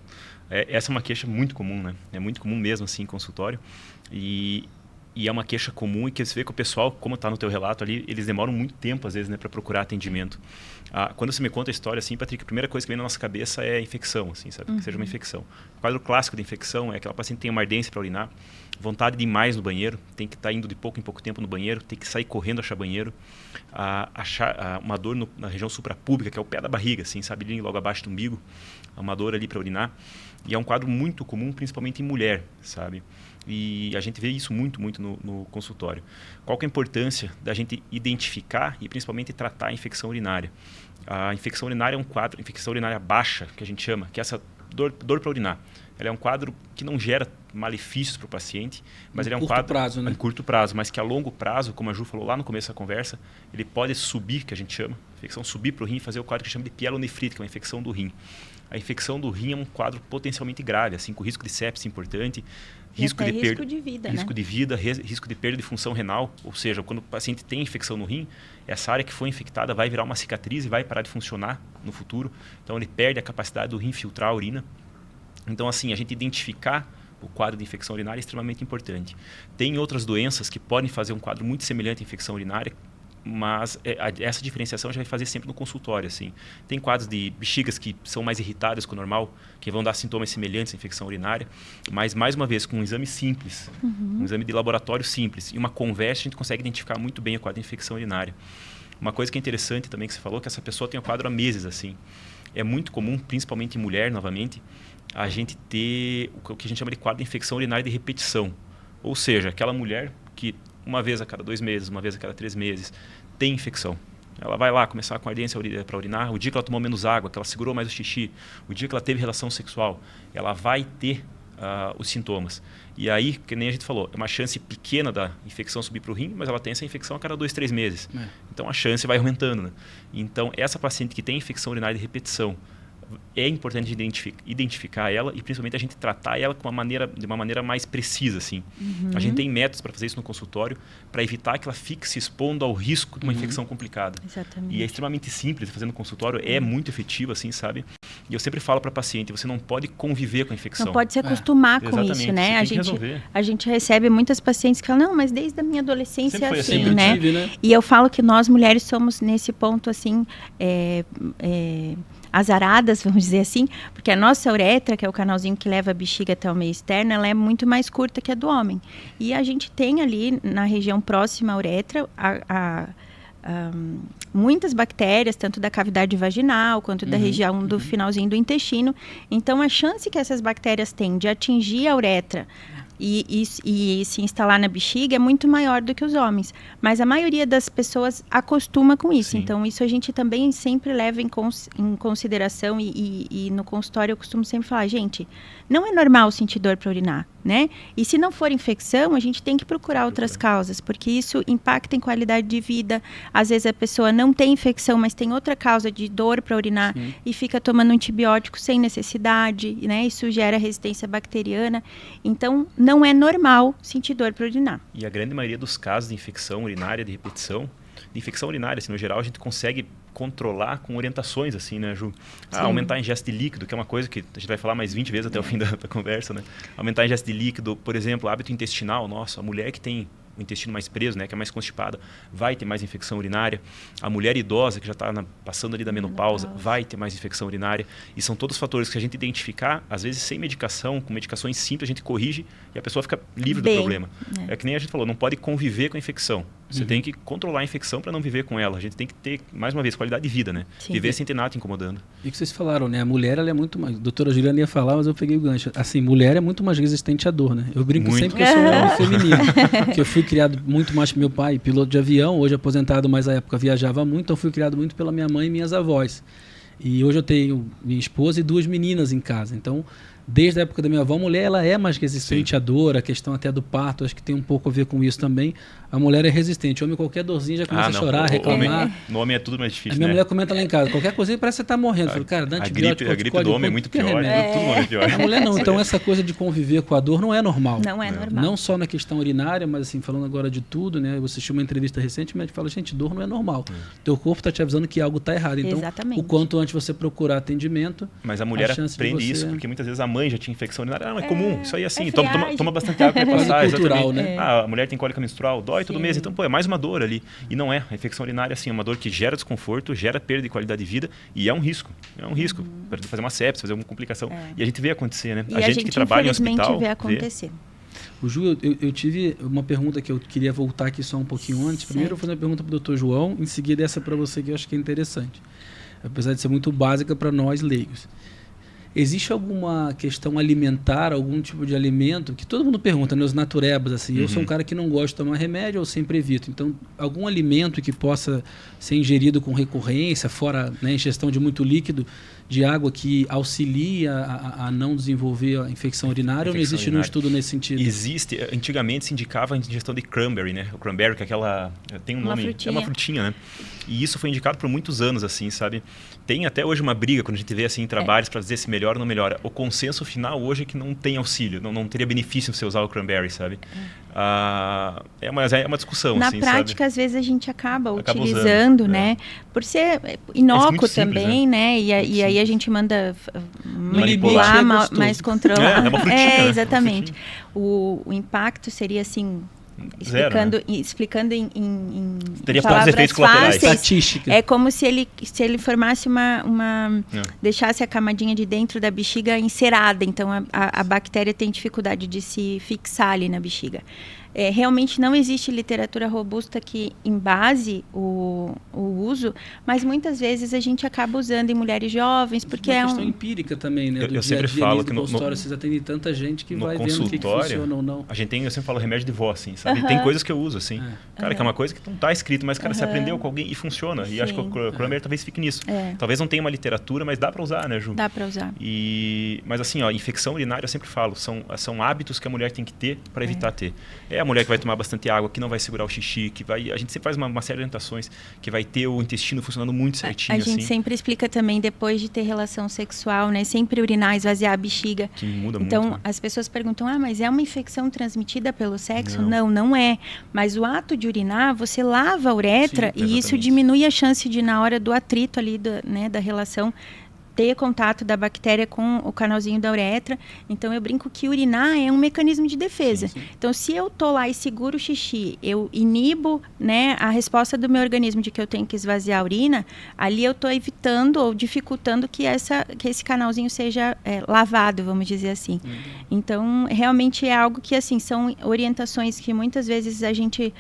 Essa é uma queixa muito comum, né? É muito comum mesmo, assim, em consultório. E é uma queixa comum e que você vê que o pessoal, como está no teu relato ali, eles demoram muito tempo, às vezes, né, para procurar atendimento. Quando você me conta a história, assim, Patrick, a primeira coisa que vem na nossa cabeça é a infecção, assim, sabe? Que seja uma infecção. O quadro clássico da infecção é aquela paciente que tem uma ardência para urinar, vontade de ir mais no banheiro, tem que estar indo de pouco em pouco tempo no banheiro, tem que sair correndo achar banheiro, achar uma dor na região suprapúbica, que é o pé da barriga, assim, sabe? Ali logo abaixo do umbigo, uma dor ali para urinar. E é um quadro muito comum, principalmente em mulher, sabe? E a gente vê isso muito no consultório. Qual que é a importância da gente identificar e principalmente tratar a infecção urinária? A infecção urinária é um quadro, infecção urinária baixa, que a gente chama, que é essa dor para urinar. Ela é um quadro que não gera malefícios para o paciente, mas ele é um quadro prazo, né? em curto prazo, mas que a longo prazo, como a Ju falou lá no começo da conversa, ele pode subir, que a gente chama, a infecção subir para o rim e fazer o quadro que a gente chama de pielonefrite, que é uma infecção do rim. A infecção do rim é um quadro potencialmente grave, assim, com risco de sepse importante, risco de vida, risco de perda de função renal, ou seja, quando o paciente tem infecção no rim, essa área que foi infectada vai virar uma cicatriz e vai parar de funcionar no futuro. Então ele perde a capacidade do rim filtrar a urina. Então, assim, a gente identificar o quadro de infecção urinária é extremamente importante. Tem outras doenças que podem fazer um quadro muito semelhante à infecção urinária, mas essa diferenciação a gente vai fazer sempre no consultório, assim. Tem quadros de bexigas que são mais irritadas que o normal, que vão dar sintomas semelhantes à infecção urinária, mas, mais uma vez, com um exame simples, um exame de laboratório simples e uma conversa, a gente consegue identificar muito bem o quadro de infecção urinária. Uma coisa que é interessante também que você falou, que essa pessoa tem o quadro há meses, assim. É muito comum, principalmente em mulher, novamente, a gente ter o que a gente chama de quadro de infecção urinária de repetição. Ou seja, aquela mulher que uma vez a cada 2 meses, uma vez a cada 3 meses, tem infecção. Ela vai lá começar com ardência para urinar, o dia que ela tomou menos água, que ela segurou mais o xixi, o dia que ela teve relação sexual, ela vai ter os sintomas. E aí, que nem a gente falou, é uma chance pequena da infecção subir para o rim, mas ela tem essa infecção a cada 2, 3 meses. Então a chance vai aumentando, né? Então essa paciente que tem infecção urinária de repetição, é importante identificar ela e principalmente a gente tratar ela de uma maneira mais precisa, assim. A gente tem métodos para fazer isso no consultório para evitar que ela fique se expondo ao risco de uma infecção complicada. Exatamente. E é extremamente simples de fazer no consultório, é muito efetivo, assim, sabe? E eu sempre falo para paciente, você não pode conviver com a infecção. Não pode se acostumar com isso, né? A gente recebe muitas pacientes que falam, não, mas desde a minha adolescência é assim, né? E eu falo que nós mulheres somos nesse ponto, assim, azaradas, vamos dizer assim, porque a nossa uretra, que é o canalzinho que leva a bexiga até o meio externo, ela é muito mais curta que a do homem. E a gente tem ali na região próxima à uretra muitas bactérias, tanto da cavidade vaginal quanto da região do finalzinho do intestino. Então, a chance que essas bactérias têm de atingir a uretra e se instalar na bexiga é muito maior do que os homens. Mas a maioria das pessoas acostuma com isso. Sim. Então, isso a gente também sempre leva em consideração e no consultório eu costumo sempre falar, gente, não é normal sentir dor para urinar, né? E se não for infecção, a gente tem que procurar outras causas, porque isso impacta em qualidade de vida. Às vezes a pessoa não tem infecção, mas tem outra causa de dor para urinar e fica tomando antibiótico sem necessidade, né? Isso gera resistência bacteriana. Então, não é normal sentir dor para urinar. E a grande maioria dos casos de infecção urinária de repetição de infecção urinária, assim, no geral, a gente consegue controlar com orientações, assim, né, Ju? Sim. Aumentar a ingesta de líquido, que é uma coisa que a gente vai falar mais 20 vezes até o fim da conversa, né? Aumentar a ingesta de líquido, por exemplo, hábito intestinal. Nossa, a mulher que tem o intestino mais preso, né, que é mais constipada, vai ter mais infecção urinária. A mulher idosa, que já está passando ali da menopausa, vai ter mais infecção urinária. E são todos fatores que a gente identificar, às vezes sem medicação, com medicações simples, a gente corrige e a pessoa fica livre do problema. É que nem a gente falou, não pode conviver com a doutora Você tem que controlar a infecção para não viver com ela. A gente tem que ter, mais uma vez, qualidade de vida, né? Sim. Viver sem ter nada incomodando. E o que vocês falaram, né? A mulher, ela é muito mais... A doutora Juliana ia falar, mas eu peguei o gancho. Assim, mulher é muito mais resistente à dor, né? Eu brinco Muito. sempre que eu sou um homem feminino. Que eu fui criado muito mais pelo meu pai, piloto de avião, hoje aposentado, mas à época viajava muito, então fui criado muito pela minha mãe e minhas avós. E hoje eu tenho minha esposa e 2 meninas em casa. Então, desde a época da minha avó, a mulher ela é mais resistente à dor, a questão até do parto, acho que tem um pouco a ver com isso também. A mulher é resistente. O homem, qualquer dorzinha já começa a chorar, reclamar. No homem é tudo mais difícil, A minha mulher comenta lá em casa, qualquer coisinha parece que você está morrendo. Eu falo, cara, dá antibiótico, a gripe do homem é muito pior, né? Tudo homem é pior. A mulher não, então essa coisa de conviver com a dor não é normal. Não é normal. Não só na questão urinária, mas assim, falando agora de tudo, né? Eu assisti uma entrevista recente, o médico fala, gente, dor não é normal. Teu corpo está te avisando que algo está errado. Então, Exatamente. o quanto antes você procurar atendimento... Mas a mulher aprende isso, porque muitas vezes a mãe já tinha infecção urinária. Não, é comum, isso aí é assim. Toma bastante água para passar. Cultural, né? A mulher tem cólica menstrual, dói todo mês. Então, pô, é mais uma dor ali. E não é. A infecção urinária, assim, é uma dor que gera desconforto, gera perda de qualidade de vida e é um risco. É um risco. Para fazer uma sepsis, fazer alguma complicação. E a gente vê acontecer, né? E a gente que trabalha em hospital vê acontecer. O Ju, eu tive uma pergunta que eu queria voltar aqui só um pouquinho antes. Primeiro eu vou fazer uma pergunta para o Dr. João, em seguida essa para você que eu acho que é interessante. Apesar de ser muito básica para nós leigos. Existe alguma questão alimentar, algum tipo de alimento, que todo mundo pergunta, né, os naturebas, assim, eu sou um cara que não gosto de tomar remédio, eu sempre evito. Então, algum alimento que possa ser ingerido com recorrência, fora, né, ingestão de muito líquido, de água, que auxilia a não desenvolver a infecção urinária, ou não existe nenhum estudo nesse sentido? Existe. Antigamente se indicava a ingestão de cranberry, né? O cranberry, que é aquela... Tem um nome... Frutinha. É uma frutinha, né? E isso foi indicado por muitos anos, assim, sabe? Tem até hoje uma briga, quando a gente vê, assim, em trabalhos para dizer se melhora ou não melhora. O consenso final hoje é que não tem auxílio, não teria benefício você usar o cranberry, sabe? É uma discussão, na assim, prática, sabe? às vezes a gente acaba utilizando, utilizando, né? Por ser inócuo simples, também, né? E aí a gente manda manipular, mais controlar. É uma frutinha, né? Exatamente. O impacto seria assim... Explicando em teria palavras efeitos colaterais. Estatística. É como se ele formasse deixasse a camadinha de dentro da bexiga encerada. Então, a bactéria tem dificuldade de se fixar ali na bexiga. Realmente não existe literatura robusta que embase o uso, mas muitas vezes a gente acaba usando em mulheres jovens, porque é uma questão empírica também, né? Eu sempre falo que no consultório vocês atendem tanta gente que vai vendo o que funciona ou não. Eu sempre falo remédio de vó, assim, sabe? Tem coisas que eu uso, assim. Cara, que é uma coisa que não está escrito, mas, cara, você aprendeu com alguém e funciona. Sim. E acho que o cranberry talvez fique nisso. Talvez não tenha uma literatura, mas dá para usar, né, Ju? Dá para usar. Mas assim, infecção urinária, eu sempre falo, são hábitos que a mulher tem que ter para evitar ter. É a mulher que vai tomar bastante água, que não vai segurar o xixi, a gente sempre faz uma série de orientações, que vai ter o intestino funcionando muito certinho. A gente sempre explica também, depois de ter relação sexual, né? Sempre urinar, esvaziar a bexiga. Que muda muito. Então, as pessoas perguntam, mas é uma infecção transmitida pelo sexo? Não é. Mas o ato de urinar, você lava a uretra. Sim, e isso diminui a chance de, na hora do atrito ali, da relação, ter contato da bactéria com o canalzinho da uretra. Então, eu brinco que urinar é um mecanismo de defesa. Sim. Então, se eu tô lá e seguro o xixi, eu inibo, né, a resposta do meu organismo de que eu tenho que esvaziar a urina, ali eu tô evitando ou dificultando que esse canalzinho seja lavado, vamos dizer assim. Então, realmente é algo que, assim, são orientações que muitas vezes a gente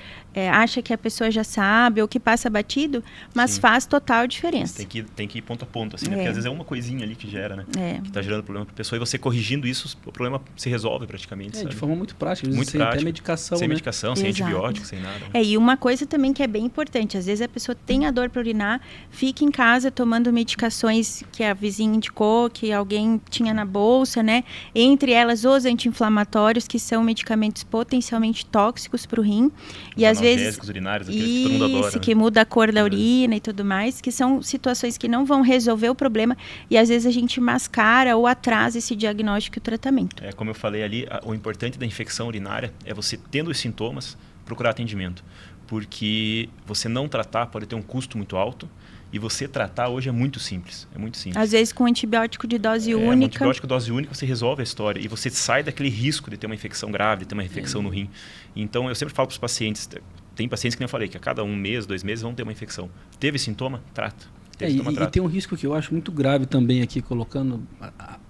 acha que a pessoa já sabe ou que passa batido, mas faz total diferença. Tem que ir ponto a ponto, assim, né? Porque às vezes é uma coisinha ali que gera, né? Que está gerando problema para a pessoa, e você corrigindo isso, o problema se resolve praticamente. De forma muito prática, muito sem até medicação, sem né? medicação, sem antibiótico, sem nada. Né? E uma coisa também que é bem importante, às vezes a pessoa tem a dor para urinar, fica em casa tomando medicações que a vizinha indicou, que alguém tinha na bolsa, né? Entre elas os anti-inflamatórios, que são medicamentos potencialmente tóxicos para o rim. E às vezes urinários, que todo mundo adora, que muda a cor da urina e tudo mais, que são situações que não vão resolver o problema. E às vezes a gente mascara ou atrasa esse diagnóstico e o tratamento. Como eu falei ali, o importante da infecção urinária é você, tendo os sintomas, procurar atendimento. porque você não tratar pode ter um custo muito alto e você tratar hoje é muito simples. É muito simples. Às vezes com antibiótico de dose única. Um antibiótico de dose única você resolve a história e você sai daquele risco de ter uma infecção grave, de ter uma infecção no rim. Então eu sempre falo para os pacientes, tem pacientes que nem eu falei, que a cada 1 mês, 2 meses vão ter uma infecção. Teve sintoma? Trata. E tem um risco que eu acho muito grave também aqui, colocando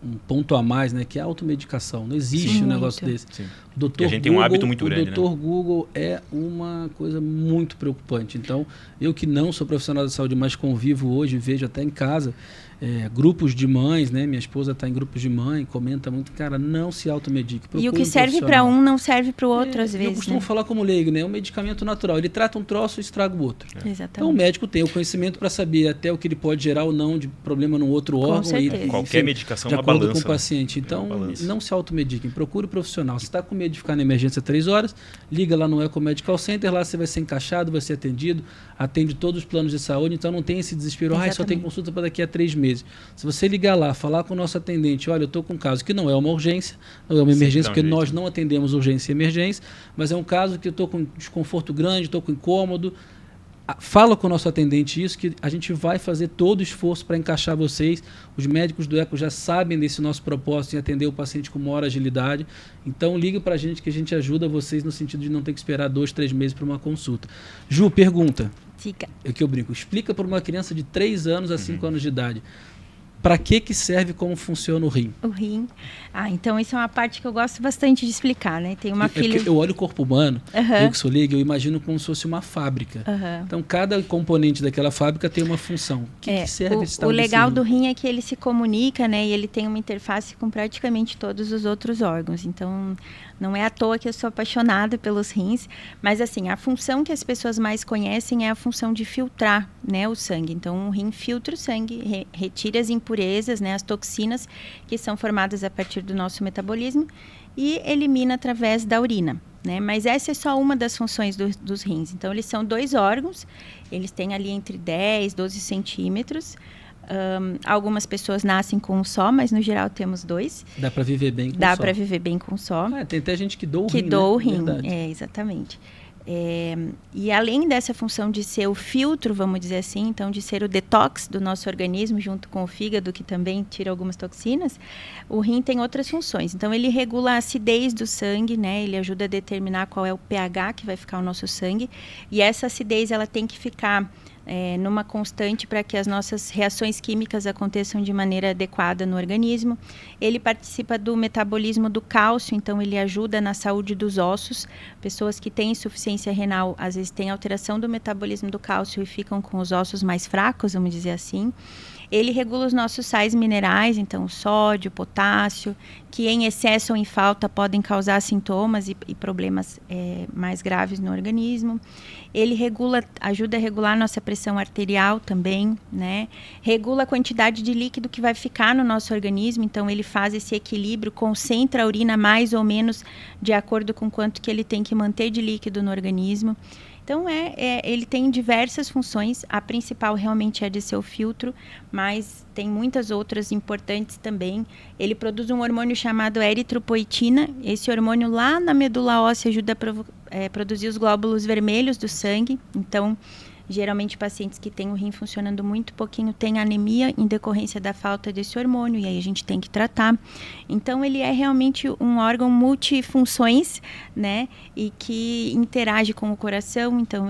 um ponto a mais, né, que é a automedicação. Não existe um negócio desse. Sim. Dr. E a gente tem um hábito muito grande, O Dr. Google é uma coisa muito preocupante. Então, eu que não sou profissional da saúde, mas convivo hoje, vejo até em casa, grupos de mães, né? Minha esposa está em grupos de mãe, comenta muito, cara, não se automedique. E o que serve para um não serve para o outro, às vezes. Eu costumo falar como leigo, né? É um medicamento natural. Ele trata um troço e estraga o outro. Exatamente. Então, o médico tem o conhecimento para saber até o que ele pode gerar ou não de problema no outro órgão. Certeza. Qualquer medicação de é uma acordo balança. com o paciente. Então, não se automediquem. Procure o profissional. Se está com medo de ficar na emergência 3 horas, liga lá no Eco Medical Center. Lá você vai ser encaixado, vai ser atendido. Atende todos os planos de saúde. Então, não tem esse desespero. Só tem consulta para daqui a 3 meses. Se você ligar lá, falar com o nosso atendente, olha, eu estou com um caso que não é uma urgência, não é uma emergência, porque nós não atendemos urgência e emergência, mas é um caso que eu estou com desconforto grande, estou com incômodo. Fala com o nosso atendente isso, que a gente vai fazer todo o esforço para encaixar vocês. Os médicos do Eco já sabem desse nosso propósito em atender o paciente com maior agilidade. Então, liga para a gente que a gente ajuda vocês no sentido de não ter que esperar 2, 3 meses para uma consulta. Ju, pergunta. Fica. É que eu brinco. Explica para uma criança de 3 anos a 5 anos de idade. Para que serve, como funciona o rim? O rim. Então isso é uma parte que eu gosto bastante de explicar, né? Tem uma filha... Eu olho o corpo humano, eu que sou leigo, eu imagino como se fosse uma fábrica. Então cada componente daquela fábrica tem uma função. O que serve esse tal O legal rim? do rim é que ele se comunica, né? E ele tem uma interface com praticamente todos os outros órgãos. Então não é à toa que eu sou apaixonada pelos rins, mas assim, a função que as pessoas mais conhecem é a função de filtrar, né, o sangue. Então o rim filtra o sangue, retira as impurezas, né, as toxinas que são formadas a partir do nosso metabolismo e elimina através da urina, né? Mas essa é só uma das funções dos rins. Então eles são 2 órgãos, eles têm ali entre 10 e 12 centímetros. Algumas pessoas nascem com um só, mas no geral temos 2. Dá para viver bem com só. Dá para viver bem com só. Tem até gente que doa o rim, que doa o rim, verdade. Exatamente. E além dessa função de ser o filtro, vamos dizer assim, então de ser o detox do nosso organismo, junto com o fígado, que também tira algumas toxinas, o rim tem outras funções. Então ele regula a acidez do sangue, né? Ele ajuda a determinar qual é o pH que vai ficar o nosso sangue. E essa acidez ela tem que ficar numa constante para que as nossas reações químicas aconteçam de maneira adequada no organismo. Ele participa do metabolismo do cálcio, então ele ajuda na saúde dos ossos. Pessoas que têm insuficiência renal, às vezes têm alteração do metabolismo do cálcio e ficam com os ossos mais fracos, vamos dizer assim. Ele regula os nossos sais minerais, então sódio, potássio, que em excesso ou em falta podem causar sintomas e problemas mais graves no organismo. Ele ajuda a regular nossa pressão arterial também, né? Regula a quantidade de líquido que vai ficar no nosso organismo, então ele faz esse equilíbrio, concentra a urina mais ou menos de acordo com quanto que ele tem que manter de líquido no organismo. Então, ele tem diversas funções, a principal realmente é de ser o filtro, mas tem muitas outras importantes também. Ele produz um hormônio chamado eritropoetina, esse hormônio lá na medula óssea ajuda a produzir os glóbulos vermelhos do sangue, então geralmente pacientes que têm o rim funcionando muito pouquinho têm anemia em decorrência da falta desse hormônio, e aí a gente tem que tratar. Então ele é realmente um órgão multifunções, né? E que interage com o coração, então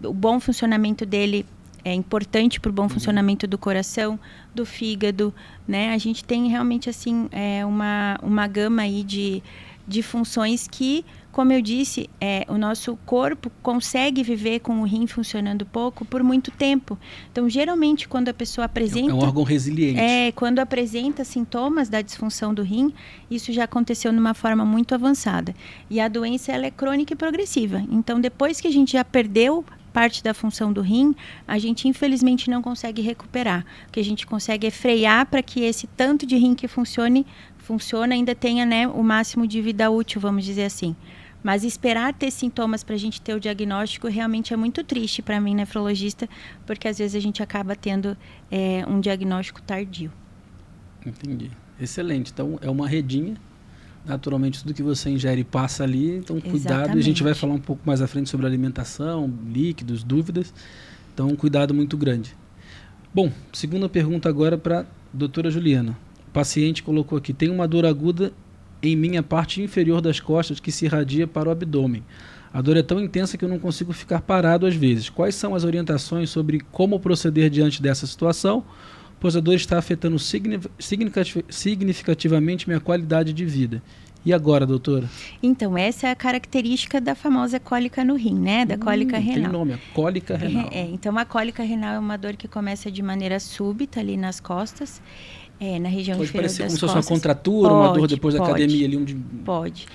o bom funcionamento dele é importante para o bom funcionamento do coração, do fígado, né? A gente tem realmente assim uma gama aí de funções que, como eu disse, o nosso corpo consegue viver com o rim funcionando pouco por muito tempo. Então, geralmente, quando a pessoa apresenta... É um órgão resiliente. Quando apresenta sintomas da disfunção do rim, isso já aconteceu de uma forma muito avançada. E a doença, ela é crônica e progressiva. Então, depois que a gente já perdeu parte da função do rim, a gente infelizmente não consegue recuperar. O que a gente consegue é frear para que esse tanto de rim que funciona, ainda tenha, né, o máximo de vida útil, vamos dizer assim. Mas esperar ter sintomas para a gente ter o diagnóstico realmente é muito triste para mim, nefrologista, porque às vezes a gente acaba tendo um diagnóstico tardio. Entendi. Excelente. Então, é uma redinha Naturalmente, tudo que você ingere passa ali, então cuidado. Exatamente. E a gente vai falar um pouco mais à frente sobre alimentação, líquidos, dúvidas. Então, cuidado muito grande. Bom, segunda pergunta agora para a doutora Juliana. O paciente colocou aqui, tem uma dor aguda em minha parte inferior das costas que se irradia para o abdômen. A dor é tão intensa que eu não consigo ficar parado às vezes. Quais são as orientações sobre como proceder diante dessa situação? Pois a dor está afetando significativamente minha qualidade de vida. E agora, doutora? Então, essa é a característica da famosa cólica no rim, né? Da cólica renal. Tem nome, é cólica renal. Então, a cólica renal é uma dor que começa de maneira súbita ali nas costas, na região pode inferior das parecer como se costas. fosse uma contratura, uma dor depois da academia ali. Pode.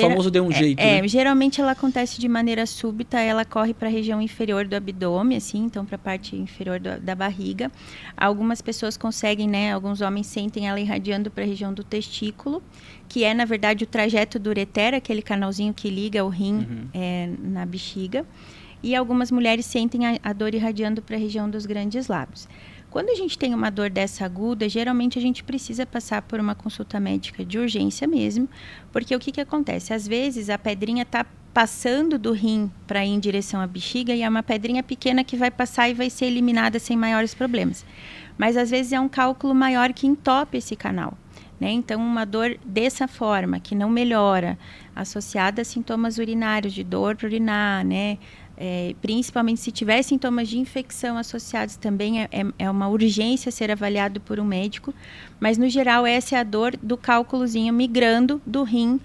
Famoso deu um jeito, né? Geralmente ela acontece de maneira súbita, ela corre para a região inferior do abdômen, assim, então para a parte inferior da barriga. Algumas pessoas conseguem, né? Alguns homens sentem ela irradiando para a região do testículo, que é, na verdade, o trajeto do ureter, aquele canalzinho que liga o rim na bexiga. E algumas mulheres sentem a dor irradiando para a região dos grandes lábios. Quando a gente tem uma dor dessa aguda, geralmente a gente precisa passar por uma consulta médica de urgência mesmo, porque o que acontece? Às vezes a pedrinha está passando do rim para ir em direção à bexiga e é uma pedrinha pequena que vai passar e vai ser eliminada sem maiores problemas. Mas às vezes é um cálculo maior que entope esse canal, né? Então, uma dor dessa forma, que não melhora, associada a sintomas urinários, de dor para urinar, né? Principalmente se tiver sintomas de infecção associados também, é uma urgência ser avaliado por um médico, mas no geral essa é a dor do cálculozinho migrando do rim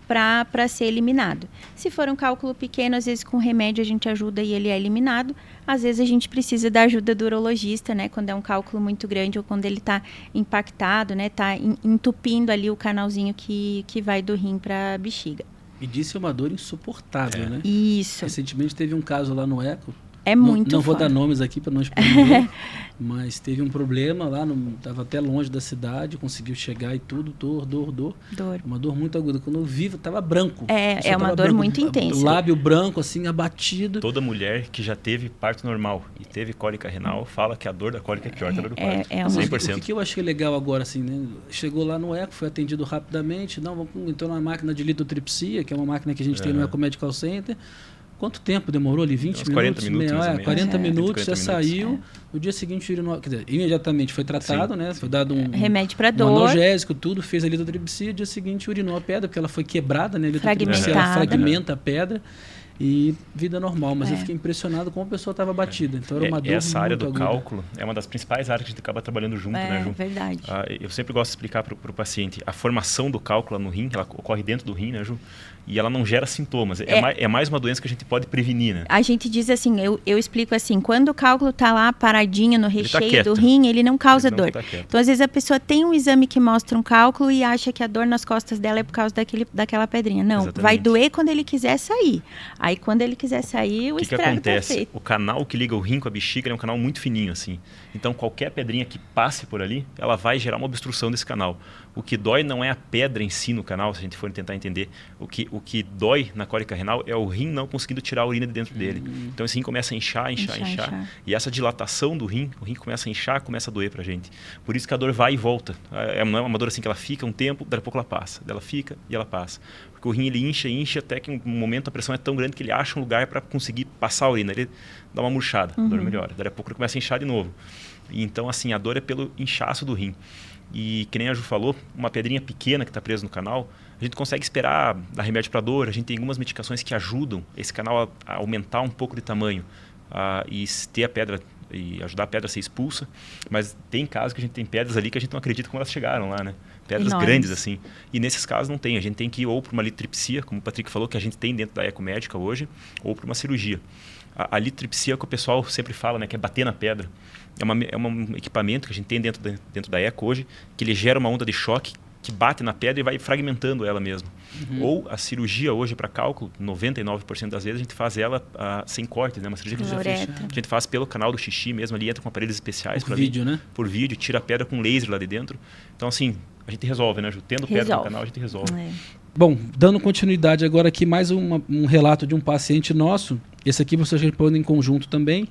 para ser eliminado. Se for um cálculo pequeno, às vezes com remédio a gente ajuda e ele é eliminado, às vezes a gente precisa da ajuda do urologista, né, quando é um cálculo muito grande ou quando ele está impactado, né, está entupindo ali o canalzinho que vai do rim para a bexiga. E disse uma dor insuportável, né? Isso. Recentemente teve um caso lá no Eco. É muito Não vou forte. dar nomes aqui para não expor, mas teve um problema lá, estava até longe da cidade, conseguiu chegar e tudo, dor. Uma dor muito aguda. Quando eu vi, estava branco. É uma dor muito intensa. O lábio branco, assim, abatido. Toda mulher que já teve parto normal e teve cólica renal fala que a dor da cólica é pior que a dor do parto. 100%. O que eu achei legal agora, assim, né? Chegou lá no Eco, foi atendido rapidamente. Entrou na máquina de litotripsia, que é uma máquina que a gente tem no Eco Medical Center. Quanto tempo demorou ali? 20 minutos? 40 minutos, 40 minutos, já 40 saiu. No dia seguinte, quer dizer, imediatamente foi tratado, né? Foi dado um remédio para dor. Analgésico, tudo, fez a litotripsia. Dia seguinte, urinou a pedra, porque ela foi quebrada, né? A litotripsia, ela fragmenta a pedra. E vida normal, mas eu fiquei impressionado como a pessoa estava batida. Então era uma dor essa área do aguda. Cálculo é uma das principais áreas que a gente acaba trabalhando junto, né, Ju? É verdade. Eu sempre gosto de explicar para o paciente a formação do cálculo no rim, ela ocorre dentro do rim, né, Ju? E ela não gera sintomas. É mais uma doença que a gente pode prevenir, né? A gente diz assim, eu explico assim, quando o cálculo está lá paradinho no recheio do rim, ele não causa dor. Então, às vezes, a pessoa tem um exame que mostra um cálculo e acha que a dor nas costas dela é por causa daquela pedrinha. Não, exatamente. Vai doer quando ele quiser sair. Aí, quando ele quiser sair, o estrago acontece? Tá feito. O canal que liga o rim com a bexiga é um canal muito fininho, assim. Então, qualquer pedrinha que passe por ali, ela vai gerar uma obstrução desse canal. O que dói não é a pedra em si no canal, se a gente for tentar entender. O que dói na cólica renal é o rim não conseguindo tirar a urina de dentro dele. Então, esse rim começa a inchar. E essa dilatação do rim, o rim começa a inchar, começa a doer pra gente. Por isso que a dor vai e volta. Não é uma dor assim que ela fica um tempo, daqui a pouco ela passa. Ela fica e ela passa. Porque o rim ele incha até que em um momento a pressão é tão grande que ele acha um lugar para conseguir passar a urina. Ele dá uma murchada, a dor melhora. Daqui a pouco ele começa a inchar de novo. E então, assim, a dor é pelo inchaço do rim. E, que nem a Ju falou, uma pedrinha pequena que está presa no canal, a gente consegue esperar dar remédio para dor, a gente tem algumas medicações que ajudam esse canal a aumentar um pouco de tamanho e ter a pedra e ajudar a pedra a ser expulsa, mas tem casos que a gente tem pedras ali que a gente não acredita como elas chegaram lá, né? Pedras grandes assim. E nesses casos não tem, a gente tem que ir ou para uma litotripsia, como o Patrick falou, que a gente tem dentro da ecomédica hoje, ou para uma cirurgia. A litotripsia que o pessoal sempre fala, né, que é bater na pedra. É um equipamento que a gente tem dentro da eco hoje, que ele gera uma onda de choque que bate na pedra e vai fragmentando ela mesmo. Ou a cirurgia hoje para cálculo, 99% das vezes a gente faz ela sem cortes, né? Uma cirurgia que a gente faz pelo canal do xixi mesmo, ali entra com aparelhos especiais. Por vídeo, né? Por vídeo, tira a pedra com laser lá de dentro. Então, assim, a gente resolve, né, Ju? Tendo pedra no canal, a gente resolve. Bom, dando continuidade agora aqui, mais um relato de um paciente nosso. Esse aqui vocês respondem em conjunto também.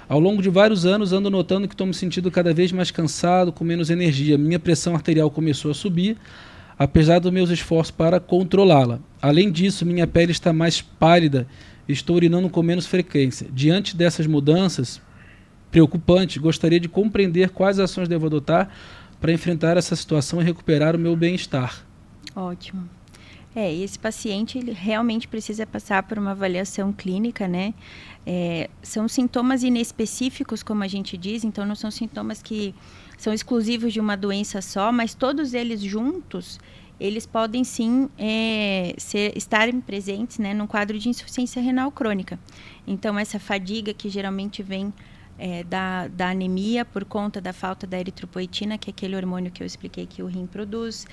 Ao longo de vários anos, ando notando que estou me sentindo cada vez mais cansado, com menos energia. Minha pressão arterial começou a subir. apesar dos meus esforços para controlá-la. Além disso, minha pele está mais pálida e estou urinando com menos frequência. Diante dessas mudanças preocupantes, gostaria de compreender quais ações devo adotar para enfrentar essa situação e recuperar o meu bem-estar. Ótimo. Esse paciente ele realmente precisa passar por uma avaliação clínica, né? São sintomas inespecíficos, como a gente diz, então não são sintomas que são exclusivos de uma doença só, mas todos eles juntos, eles podem sim estarem presentes, né, num quadro de insuficiência renal crônica. Então, essa fadiga que geralmente vem da anemia por conta da falta da eritropoetina, que é aquele hormônio que eu expliquei que o rim produz.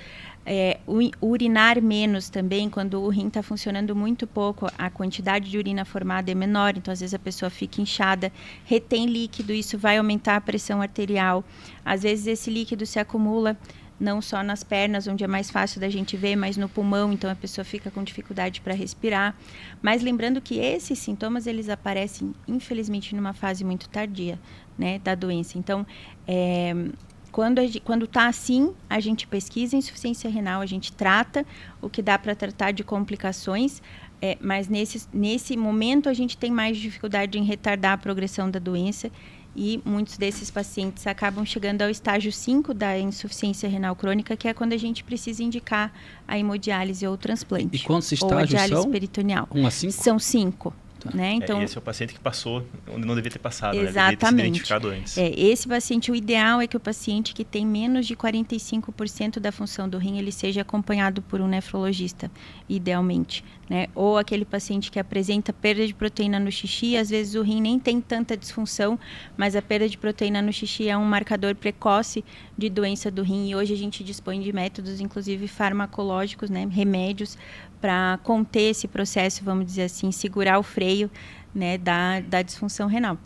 Urinar menos também, quando o rim está funcionando muito pouco, a quantidade de urina formada é menor, então às vezes a pessoa fica inchada, retém líquido, isso vai aumentar a pressão arterial. Às vezes esse líquido se acumula não só nas pernas, onde é mais fácil da gente ver, mas no pulmão, então a pessoa fica com dificuldade para respirar. Mas lembrando que esses sintomas, eles aparecem, infelizmente, numa fase muito tardia, né, da doença. Então, quando está assim, a gente pesquisa a insuficiência renal, a gente trata o que dá para tratar de complicações, mas nesse momento a gente tem mais dificuldade em retardar a progressão da doença. E muitos desses pacientes acabam chegando ao estágio 5 da insuficiência renal crônica, que é quando a gente precisa indicar a hemodiálise ou o transplante. E quantos estágios ou a diálise são? peritoneal. 1 a 5? São 5. Tá. Né? Então, esse é o paciente que passou onde não devia ter passado, exatamente. Né? Devia ter sido identificado antes. Esse paciente, o ideal é que o paciente que tem menos de 45% da função do rim, ele seja acompanhado por um nefrologista, idealmente. Né? Ou aquele paciente que apresenta perda de proteína no xixi, às vezes o rim nem tem tanta disfunção, mas a perda de proteína no xixi é um marcador precoce de doença do rim, e hoje a gente dispõe de métodos, inclusive farmacológicos, né? Remédios, para conter esse processo, vamos dizer assim, segurar o freio, né, da disfunção renal.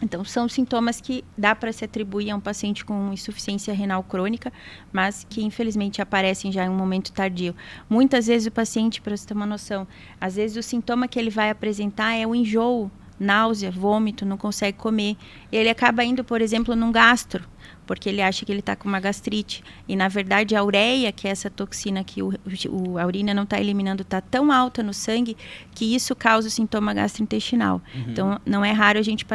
Então, são sintomas que dá para se atribuir a um paciente com insuficiência renal crônica, mas que infelizmente aparecem já em um momento tardio. Muitas vezes o paciente, para você ter uma noção, às vezes o sintoma que ele vai apresentar é o enjoo, náusea, vômito, não consegue comer. E ele acaba indo, por exemplo, num gastro, porque ele acha que ele está com uma gastrite. E, na verdade, a ureia, que é essa toxina que a urina não está eliminando, está tão alta no sangue que isso causa o sintoma gastrointestinal. Uhum. Então, não é raro a gente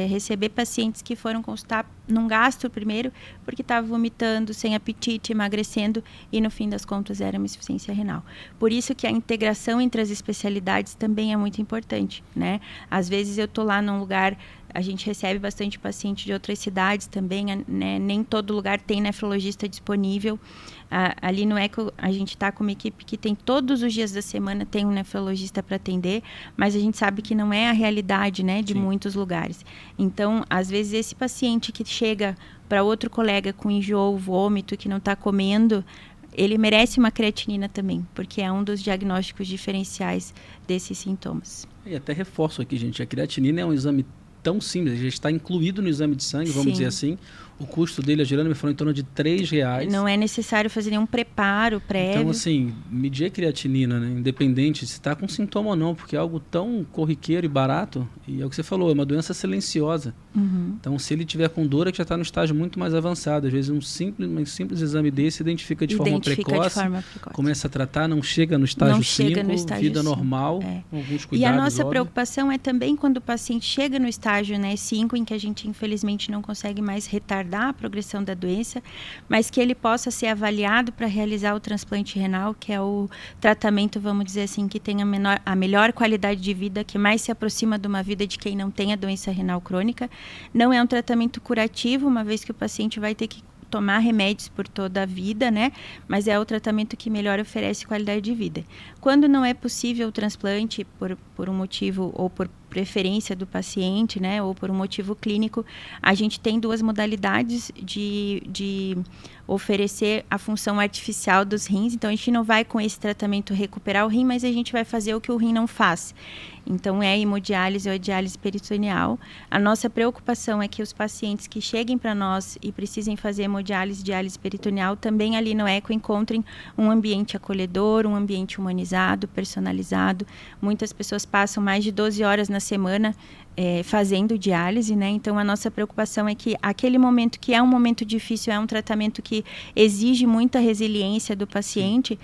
receber pacientes que foram consultar num gastro primeiro, porque estava vomitando, sem apetite, emagrecendo, e no fim das contas era uma insuficiência renal. Por isso que a integração entre as especialidades também é muito importante, né? Às vezes eu estou lá num lugar, a gente recebe bastante paciente de outras cidades também, né? Nem todo lugar tem nefrologista disponível. Ali no ECO a gente está com uma equipe que tem todos os dias da semana tem um nefrologista para atender, mas a gente sabe que não é a realidade, né, de muitos lugares. Então, às vezes esse paciente que chega para outro colega com enjoo, vômito, que não está comendo, ele merece uma creatinina também, porque é um dos diagnósticos diferenciais desses sintomas. E até reforço aqui, gente, a creatinina é um exame tão simples, já está incluído no exame de sangue, vamos dizer assim. O custo dele, a Juliana me falou, em torno de R$3. Não é necessário fazer nenhum preparo prévio. Então, assim, medir a creatinina, né, independente se está com sintoma ou não, porque é algo tão corriqueiro e barato, e é o que você falou, é uma doença silenciosa. Uhum. Então, se ele tiver com dor, é que já está no estágio muito mais avançado. Às vezes, um simples exame desse identifica de forma precoce, começa a tratar, não chega no estágio 5, vida normal, com alguns cuidados. E a nossa preocupação é também quando o paciente chega no estágio 5, em que a gente, infelizmente, não consegue mais retardar a progressão da doença, mas que ele possa ser avaliado para realizar o transplante renal, que é o tratamento, vamos dizer assim, que tem a melhor qualidade de vida, que mais se aproxima de uma vida de quem não tem a doença renal crônica. Não é um tratamento curativo, uma vez que o paciente vai ter que tomar remédios por toda a vida, né? Mas é o tratamento que melhor oferece qualidade de vida. Quando não é possível o transplante por um motivo ou por preferência do paciente, né, ou por um motivo clínico, a gente tem duas modalidades de oferecer a função artificial dos rins. Então, a gente não vai com esse tratamento recuperar o rim, mas a gente vai fazer o que o rim não faz. Então, é a hemodiálise ou a diálise peritoneal. A nossa preocupação é que os pacientes que cheguem para nós e precisem fazer hemodiálise, diálise peritoneal, também ali no ECO encontrem um ambiente acolhedor, um ambiente humanizado, personalizado. Muitas pessoas passam mais de 12 horas na semana fazendo diálise, né? Então, a nossa preocupação é que aquele momento que é um momento difícil, é um tratamento que exige muita resiliência do paciente,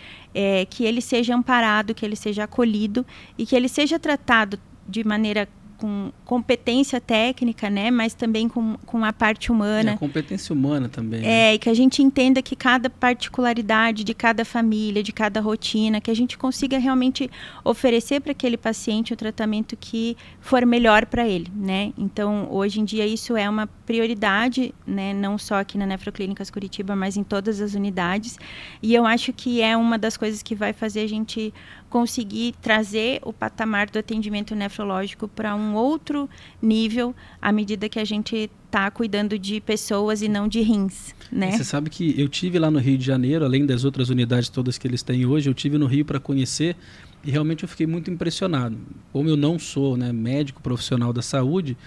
que ele seja amparado, que ele seja acolhido e que ele seja tratado de maneira com competência técnica, né, mas também com a parte humana. A competência humana também. Né? E que a gente entenda que cada particularidade de cada família, de cada rotina, que a gente consiga realmente oferecer para aquele paciente o tratamento que for melhor para ele, né? Então, hoje em dia, isso é uma prioridade, né, não só aqui na Nefroclínicas Curitiba, mas em todas as unidades. E eu acho que é uma das coisas que vai fazer a gente conseguir trazer o patamar do atendimento nefrológico para um outro nível à medida que a gente está cuidando de pessoas e não de rins, né? Você sabe que eu tive lá no Rio de Janeiro, além das outras unidades todas que eles têm hoje, eu tive no Rio para conhecer e realmente eu fiquei muito impressionado. Como eu não sou, né, médico profissional da saúde,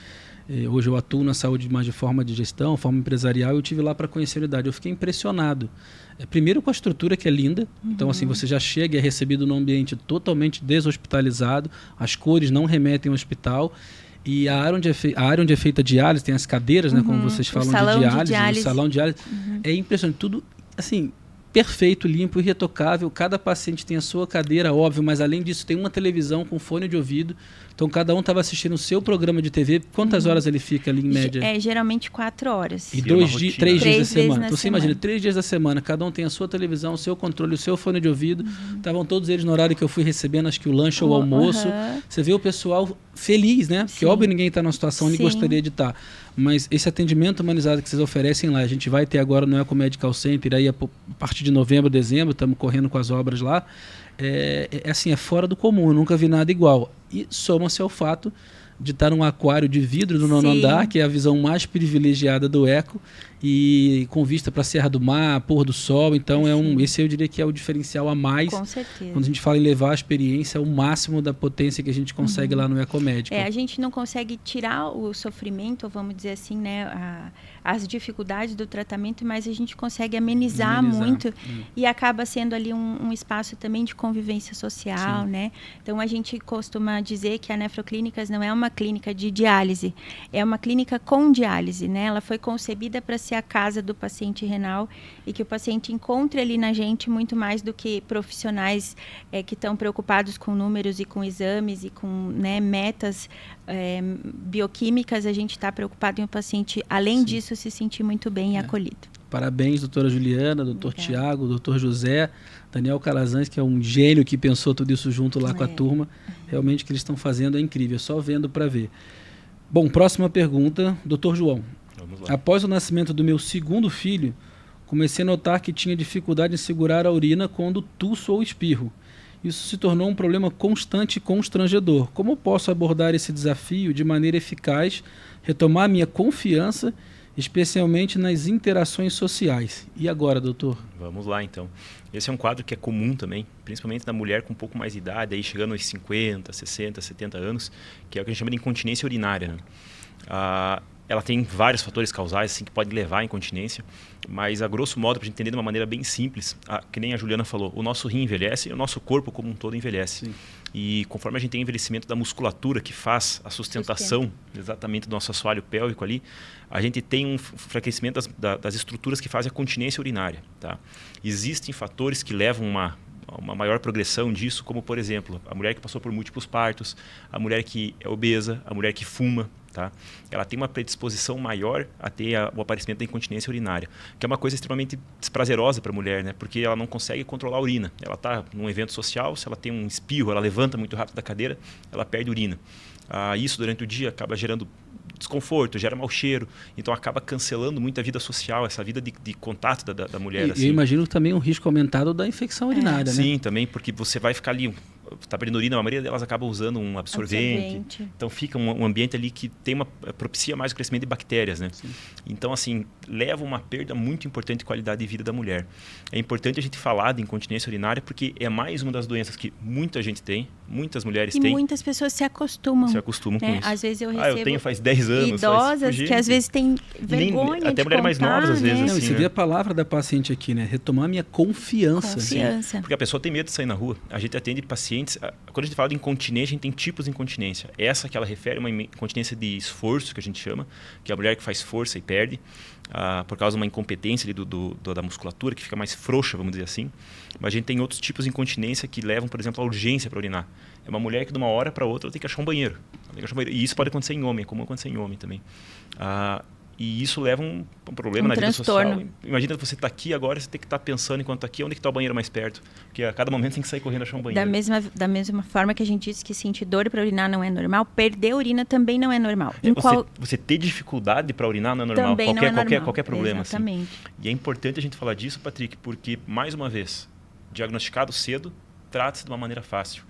hoje eu atuo na saúde mais de forma de gestão, forma empresarial, eu tive lá para conhecer a unidade. Eu fiquei impressionado. Primeiro com a estrutura que é linda, então assim, você já chega e é recebido num ambiente totalmente deshospitalizado, as cores não remetem ao hospital, e a área onde é feita a diálise, tem as cadeiras, né, como vocês falam, de diálise, o salão de diálise, é impressionante, tudo assim, perfeito, limpo e retocável, cada paciente tem a sua cadeira, óbvio, mas além disso tem uma televisão com fone de ouvido, então cada um estava assistindo o seu programa de TV. Quantas horas ele fica ali em média? Geralmente 4 horas. E 3 dias da semana. Então você imagina, 3 dias da semana, cada um tem a sua televisão, o seu controle, o seu fone de ouvido. Estavam todos eles no horário que eu fui recebendo, acho que o lanche ou o almoço. Você vê o pessoal feliz, né? Porque óbvio ninguém está numa situação onde gostaria de estar. Mas esse atendimento humanizado que vocês oferecem lá, a gente vai ter agora no Eco Medical Center, aí a partir de novembro, dezembro, estamos correndo com as obras lá. Assim, é fora do comum, eu nunca vi nada igual. E soma-se ao fato de estar num aquário de vidro no nono andar, que é a visão mais privilegiada do Eco, e com vista para a Serra do Mar, pôr do sol. Então, esse eu diria que é o diferencial a mais. Com certeza. Quando a gente fala em levar a experiência ao máximo da potência que a gente consegue lá no Ecomédico. A gente não consegue tirar o sofrimento, vamos dizer assim, né, as dificuldades do tratamento, mas a gente consegue amenizar muito e acaba sendo ali um espaço também de convivência social, né? Então, a gente costuma dizer que a Nefroclínicas não é uma clínica de diálise, é uma clínica com diálise, né? Ela foi concebida para ser a casa do paciente renal e que o paciente encontre ali na gente muito mais do que profissionais que estão preocupados com números e com exames e com, né, metas bioquímicas. A gente está preocupado em o paciente, além disso, se sentir muito bem e acolhido. Parabéns, doutora Juliana, doutor Tiago, doutor José, Daniel Calazans, que é um gênio que pensou tudo isso junto lá com a turma. Realmente o que eles estão fazendo é incrível, só vendo para ver. Bom, próxima pergunta, doutor João. Após o nascimento do meu segundo filho, comecei a notar que tinha dificuldade em segurar a urina quando tuço ou espirro. Isso se tornou um problema constante e constrangedor. Como posso abordar esse desafio de maneira eficaz, retomar minha confiança, especialmente nas interações sociais? E agora, doutor? Vamos lá, então. Esse é um quadro que é comum também, principalmente na mulher com um pouco mais de idade, aí chegando aos 50, 60, 70 anos, que é o que a gente chama de incontinência urinária, né? Ela tem vários fatores causais assim, que podem levar à incontinência, mas a grosso modo, para a gente entender de uma maneira bem simples, que nem a Juliana falou, o nosso rim envelhece e o nosso corpo como um todo envelhece. Sim. E conforme a gente tem envelhecimento da musculatura que faz a sustentação exatamente do nosso assoalho pélvico ali, a gente tem um enfraquecimento das estruturas que fazem a continência urinária. Tá? Existem fatores que levam uma maior progressão disso, como por exemplo, a mulher que passou por múltiplos partos, a mulher que é obesa, a mulher que fuma. Tá? Ela tem uma predisposição maior a ter o aparecimento da incontinência urinária, que é uma coisa extremamente desprazerosa para a mulher, né? Porque ela não consegue controlar a urina. Ela está num evento social, se ela tem um espirro, ela levanta muito rápido da cadeira, ela perde urina. Isso durante o dia acaba gerando desconforto, gera mau cheiro, então acaba cancelando muito a vida social, essa vida de contato da mulher. E assim. Eu imagino também um risco aumentado da infecção urinária, né? Sim, também, porque você vai ficar ali, está perdendo urina, a maioria delas acaba usando um absorvente. Então fica um ambiente ali que propicia mais o crescimento de bactérias, né? Sim. Então, assim, leva uma perda muito importante de qualidade de vida da mulher. É importante a gente falar de incontinência urinária porque é mais uma das doenças que muita gente tem, muitas mulheres têm. E muitas pessoas se acostumam. Com isso. Às vezes eu recebo eu tenho faz 10 anos. Idosas que às vezes têm vergonha até de mulheres mais novas, às vezes. Não, assim, você vê a palavra da paciente aqui, né? Retomar minha confiança. Confiança. Porque a pessoa tem medo de sair na rua. A gente atende pacientes pacientes, quando a gente fala de incontinência, a gente tem tipos de incontinência. Essa que ela refere é uma incontinência de esforço, que a gente chama, que é a mulher que faz força e perde, por causa de uma incompetência ali da musculatura, que fica mais frouxa, vamos dizer assim. Mas a gente tem outros tipos de incontinência que levam, por exemplo, à urgência para urinar. É uma mulher que de uma hora para outra ela tem que achar um banheiro. E isso pode acontecer em homem, é comum acontecer em homem também. E isso leva um problema na vida social. Imagina você estar aqui agora, você tem que estar pensando enquanto está aqui, onde está o banheiro mais perto? Porque a cada momento tem que sair correndo achar um banheiro. Da mesma forma que a gente disse que sentir dor para urinar não é normal, perder a urina também não é normal. Você ter dificuldade para urinar não é normal. Também não é normal. Qualquer problema. Exatamente. Assim. E é importante a gente falar disso, Patrick, porque, mais uma vez, diagnosticado cedo, trata-se de uma maneira fácil.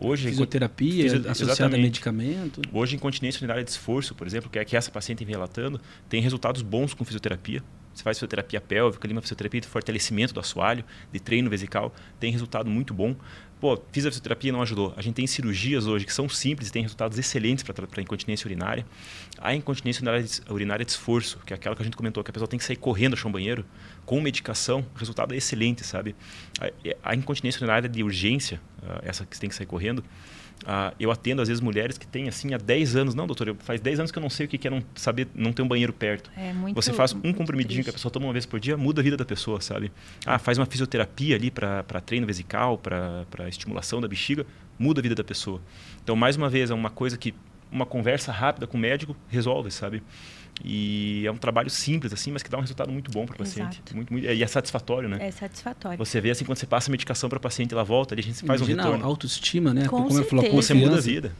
Hoje, fisioterapia associada a medicamento. Hoje, incontinência urinária de esforço, por exemplo, que é que essa paciente vem relatando, tem resultados bons com fisioterapia. Você faz fisioterapia pélvica, uma fisioterapia de fortalecimento do assoalho, de treino vesical, tem resultado muito bom. Pô, fiz a fisioterapia e não ajudou. A gente tem cirurgias hoje que são simples e tem resultados excelentes para a incontinência urinária. A incontinência urinária de esforço, que é aquela que a gente comentou, que a pessoa tem que sair correndo achar um banheiro, com medicação, o resultado é excelente, sabe? A incontinência urinária de urgência, essa que você tem que sair correndo, eu atendo, às vezes, mulheres que têm, assim, há 10 anos. Não, doutor, faz 10 anos que eu não sei o que é não ter um banheiro perto. Você faz um comprimidinho triste, que a pessoa toma uma vez por dia, muda a vida da pessoa, sabe? Faz uma fisioterapia ali para treino vesical, para estimulação da bexiga, muda a vida da pessoa. Então, mais uma vez, é uma coisa que uma conversa rápida com o médico resolve, sabe? E é um trabalho simples, assim, mas que dá um resultado muito bom para o paciente. E é satisfatório, né? É satisfatório. Você vê, assim, quando você passa a medicação para o paciente, ela volta, ali a gente faz um retorno. A autoestima, né? Como ela falou, você muda a vida.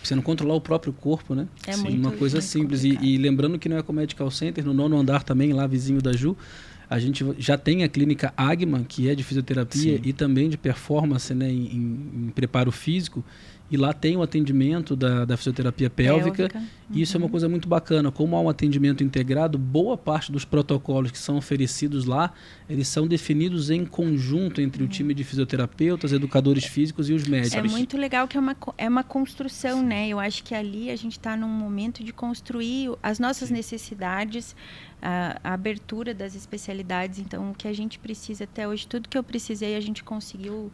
Você não controlar o próprio corpo, né? É uma coisa simples. E lembrando que no Ecomedical Center, no 9º andar também, lá vizinho da Ju, a gente já tem a clínica Agma, que é de fisioterapia e também de performance, né, em preparo físico. E lá tem o atendimento da fisioterapia pélvica. E isso é uma coisa muito bacana. Como há um atendimento integrado, boa parte dos protocolos que são oferecidos lá, eles são definidos em conjunto entre o time de fisioterapeutas, educadores físicos e os médicos. É muito legal que é uma construção, né? Eu acho que ali a gente está num momento de construir as nossas necessidades, a abertura das especialidades. Então, o que a gente precisa até hoje, tudo que eu precisei, a gente conseguiu,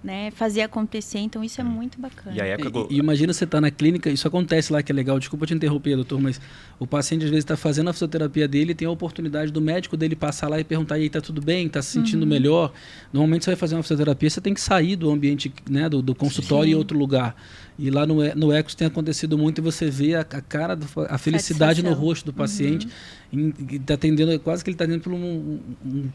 né, fazer acontecer. Então isso é muito bacana. E imagina você estar na clínica, isso acontece lá, que é legal, desculpa te interromper, doutor, mas o paciente às vezes está fazendo a fisioterapia dele e tem a oportunidade do médico dele passar lá e perguntar: e aí, tá tudo bem? Tá se sentindo melhor? Normalmente você vai fazer uma fisioterapia, você tem que sair do ambiente, né, do consultório e ir outro lugar. E lá no Ecos tem acontecido muito, e você vê a cara, a felicidade no rosto do paciente, tá atendendo, quase que ele está dentro por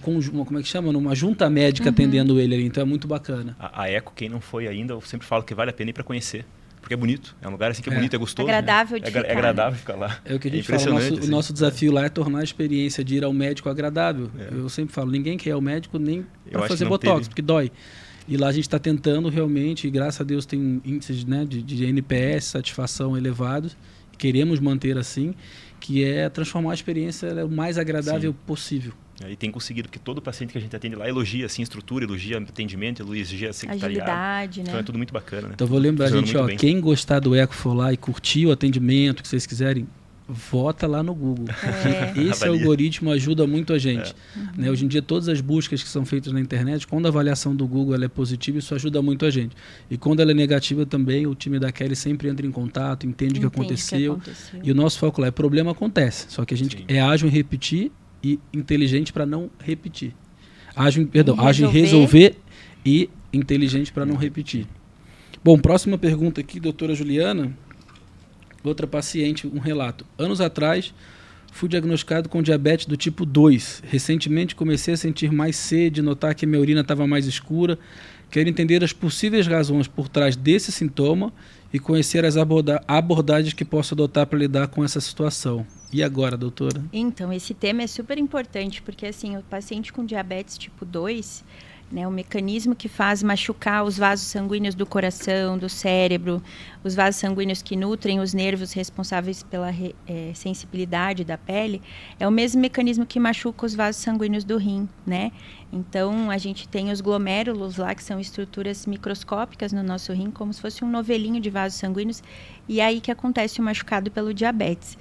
como é que chama? Uma junta médica atendendo ele ali, então é muito bacana. A Eco, quem não foi ainda, eu sempre falo que vale a pena ir para conhecer, porque é bonito, é um lugar assim que é bonito, é gostoso. Agradável de ficar. É agradável ficar lá. É o que a gente fala, o nosso desafio lá é tornar a experiência de ir ao médico agradável. Eu sempre falo, ninguém quer ir ao médico nem para fazer botox, porque dói. E lá a gente está tentando realmente, e graças a Deus tem índices, né, de NPS, satisfação elevados, queremos manter assim, que é transformar a experiência o mais agradável possível. E tem conseguido, porque todo paciente que a gente atende lá elogia assim, estrutura, elogia atendimento, elogia secretariado. Agilidade, né? Então é tudo muito bacana, né? Então vou lembrar, gente, quem gostar do Eco for lá e curtir o atendimento, que vocês quiserem, vota lá no Google. Esse algoritmo ajuda muito a gente. Né? Hoje em dia, todas as buscas que são feitas na internet, quando a avaliação do Google ela é positiva, isso ajuda muito a gente. E quando ela é negativa também, o time da Kelly sempre entra em contato, entende o que aconteceu. E o nosso foco lá é: problema acontece, só que a gente é ágil em repetir e inteligente para não repetir. Ágil em resolver e inteligente para não repetir. Bom, próxima pergunta aqui, doutora Juliana. Outra paciente, um relato. Anos atrás, fui diagnosticado com diabetes do tipo 2. Recentemente comecei a sentir mais sede, notar que minha urina estava mais escura. Quero entender as possíveis razões por trás desse sintoma e conhecer as abordagens que posso adotar para lidar com essa situação. E agora, doutora? Então, esse tema é super importante, porque assim, o paciente com diabetes tipo 2... né, o mecanismo que faz machucar os vasos sanguíneos do coração, do cérebro, os vasos sanguíneos que nutrem os nervos responsáveis pela sensibilidade da pele, é o mesmo mecanismo que machuca os vasos sanguíneos do rim, né? Então, a gente tem os glomérulos lá, que são estruturas microscópicas no nosso rim, como se fosse um novelinho de vasos sanguíneos, e é aí que acontece o machucado pelo diabetes.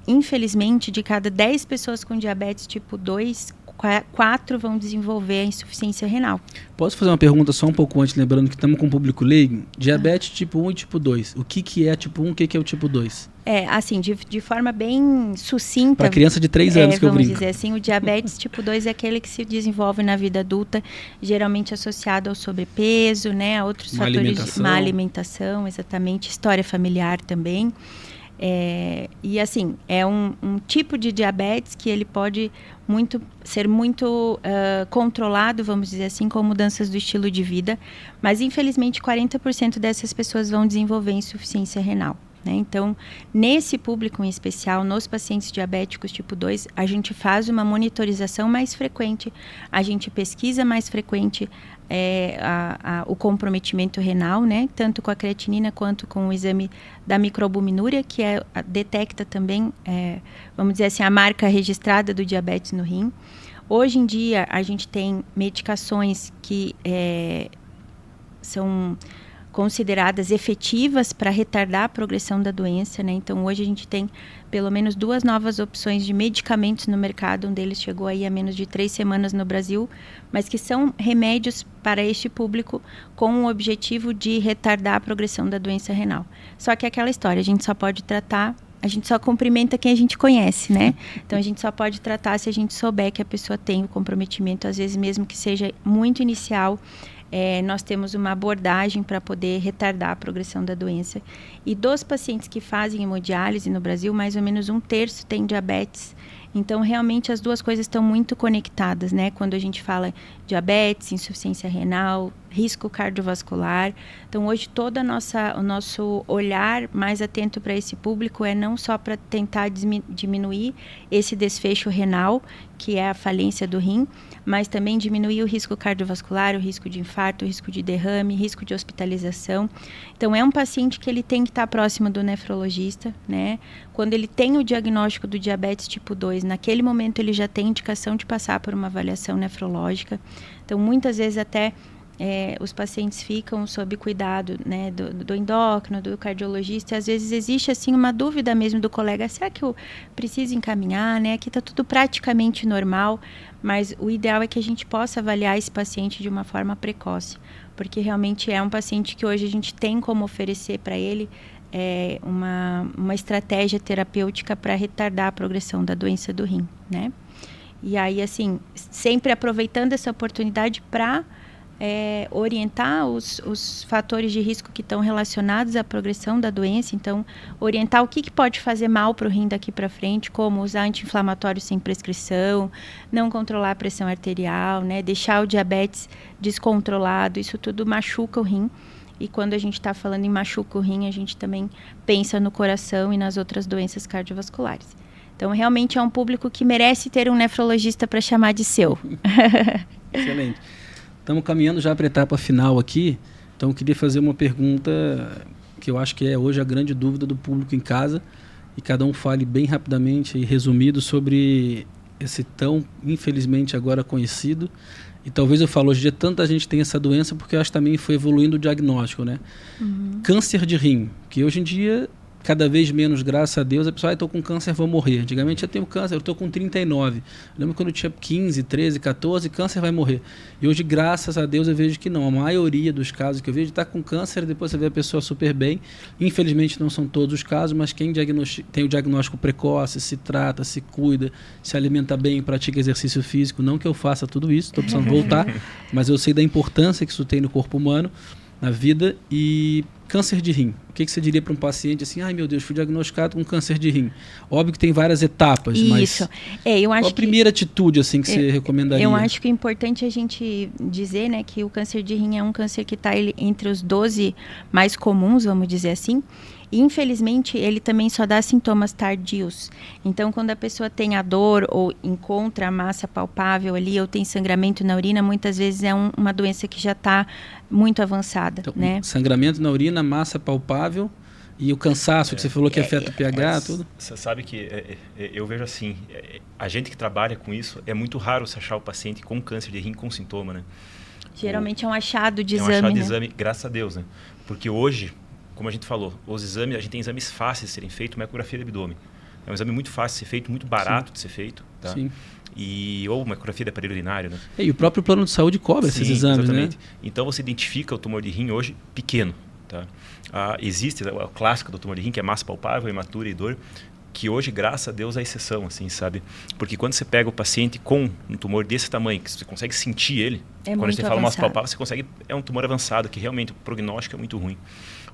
Infelizmente, de cada 10 pessoas com diabetes tipo 2, 4 vão desenvolver a insuficiência renal. Posso fazer uma pergunta só um pouco antes, lembrando que estamos com um público leigo? Diabetes tipo 1 e tipo 2. O que é tipo 1, o que é o tipo 2? Assim, de forma bem sucinta... Para criança de 3 anos que eu brinco. Vamos dizer assim, o diabetes tipo 2 é aquele que se desenvolve na vida adulta, geralmente associado ao sobrepeso, né? A outros fatores de má alimentação, exatamente, história familiar também. E assim, é um tipo de diabetes que ele pode ser muito controlado, vamos dizer assim, com mudanças do estilo de vida, mas infelizmente 40% dessas pessoas vão desenvolver insuficiência renal. Então, nesse público em especial, nos pacientes diabéticos tipo 2, a gente faz uma monitorização mais frequente, a gente pesquisa mais frequente o comprometimento renal, né? Tanto com a creatinina quanto com o exame da microalbuminúria, que detecta também, vamos dizer assim, a marca registrada do diabetes no rim. Hoje em dia, a gente tem medicações que são consideradas efetivas para retardar a progressão da doença, né? Então, hoje a gente tem pelo menos 2 novas opções de medicamentos no mercado. Um deles chegou aí há menos de 3 semanas no Brasil, mas que são remédios para este público com o objetivo de retardar a progressão da doença renal. Só que é aquela história, a gente só pode tratar, a gente só cumprimenta quem a gente conhece, né? Então, a gente só pode tratar se a gente souber que a pessoa tem o comprometimento, às vezes mesmo que seja muito inicial. Nós temos uma abordagem para poder retardar a progressão da doença. E dos pacientes que fazem hemodiálise no Brasil, mais ou menos 1/3 tem diabetes. Então, realmente, as duas coisas estão muito conectadas, né? Quando a gente fala diabetes, insuficiência renal, risco cardiovascular. Então, hoje, todo o nosso olhar mais atento para esse público é não só para tentar diminuir esse desfecho renal, que é a falência do rim, mas também diminuir o risco cardiovascular, o risco de infarto, o risco de derrame, risco de hospitalização. Então, é um paciente que ele tem que estar próximo do nefrologista, né? Quando ele tem o diagnóstico do diabetes tipo 2, naquele momento ele já tem indicação de passar por uma avaliação nefrológica. Então, muitas vezes até os pacientes ficam sob cuidado, né, do endócrino, do cardiologista, e às vezes existe assim uma dúvida mesmo do colega, será que eu preciso encaminhar, né? Aqui está tudo praticamente normal, mas o ideal é que a gente possa avaliar esse paciente de uma forma precoce, porque realmente é um paciente que hoje a gente tem como oferecer para ele uma estratégia terapêutica para retardar a progressão da doença do rim, né? E aí, assim, sempre aproveitando essa oportunidade para orientar os fatores de risco que estão relacionados à progressão da doença. Então, orientar o que pode fazer mal para o rim daqui para frente, como usar anti-inflamatórios sem prescrição, não controlar a pressão arterial, né, deixar o diabetes descontrolado, isso tudo machuca o rim. E quando a gente está falando em machuca o rim, a gente também pensa no coração e nas outras doenças cardiovasculares. Então, realmente é um público que merece ter um nefrologista para chamar de seu. Excelente. Estamos caminhando já para a etapa final aqui, então eu queria fazer uma pergunta que eu acho que é hoje a grande dúvida do público em casa, e cada um fale bem rapidamente e resumido sobre esse tão, infelizmente, agora conhecido, e talvez eu falo, hoje em dia tanta gente tem essa doença porque eu acho que também foi evoluindo o diagnóstico, né? Uhum. Câncer de rim, que hoje em dia, cada vez menos, graças a Deus, a pessoa, estou com câncer, vou morrer. Antigamente eu tenho câncer, eu estou com 39. Eu lembro quando eu tinha 15, 13, 14, câncer vai morrer. E hoje, graças a Deus, eu vejo que não. A maioria dos casos que eu vejo está com câncer, depois você vê a pessoa super bem. Infelizmente não são todos os casos, mas quem tem o diagnóstico precoce, se trata, se cuida, se alimenta bem, pratica exercício físico, não que eu faça tudo isso, estou precisando voltar, mas eu sei da importância que isso tem no corpo humano, na vida. E câncer de rim, o que você diria para um paciente assim, ai meu Deus, fui diagnosticado com câncer de rim? Óbvio que tem várias etapas, isso. Mas eu acho qual a primeira atitude assim, que você recomendaria? Eu acho que é importante a gente dizer, né, que o câncer de rim é um câncer que está entre os 12 mais comuns, vamos dizer assim. E, infelizmente, ele também só dá sintomas tardios. Então, quando a pessoa tem a dor ou encontra a massa palpável ali ou tem sangramento na urina, muitas vezes é uma doença que já está muito avançada. Então, né? Sangramento na urina, massa palpável e o cansaço que você falou que afeta o pH, tudo. Você sabe que eu vejo assim, a gente que trabalha com isso, é muito raro você achar o paciente com câncer de rim com sintoma, né? Geralmente é um achado de exame, É um achado né? de exame, graças a Deus, né? Porque hoje, como a gente falou, os exames, a gente tem exames fáceis de serem feitos, uma ecografia de abdômen. É um exame muito fácil de ser feito, muito barato de ser feito. Tá? Sim. ou uma ecografia de aparelho urinário, né? E o próprio plano de saúde cobra esses exames, exatamente. né? Então você identifica o tumor de rim hoje pequeno, tá? Existe o clássico do tumor de rim, que é massa palpável, hematura e dor, que hoje, graças a Deus, é exceção, assim, sabe? Porque quando você pega o paciente com um tumor desse tamanho, que você consegue sentir ele, quando a gente fala massa palpável, você consegue, é um tumor avançado, que realmente o prognóstico é muito ruim.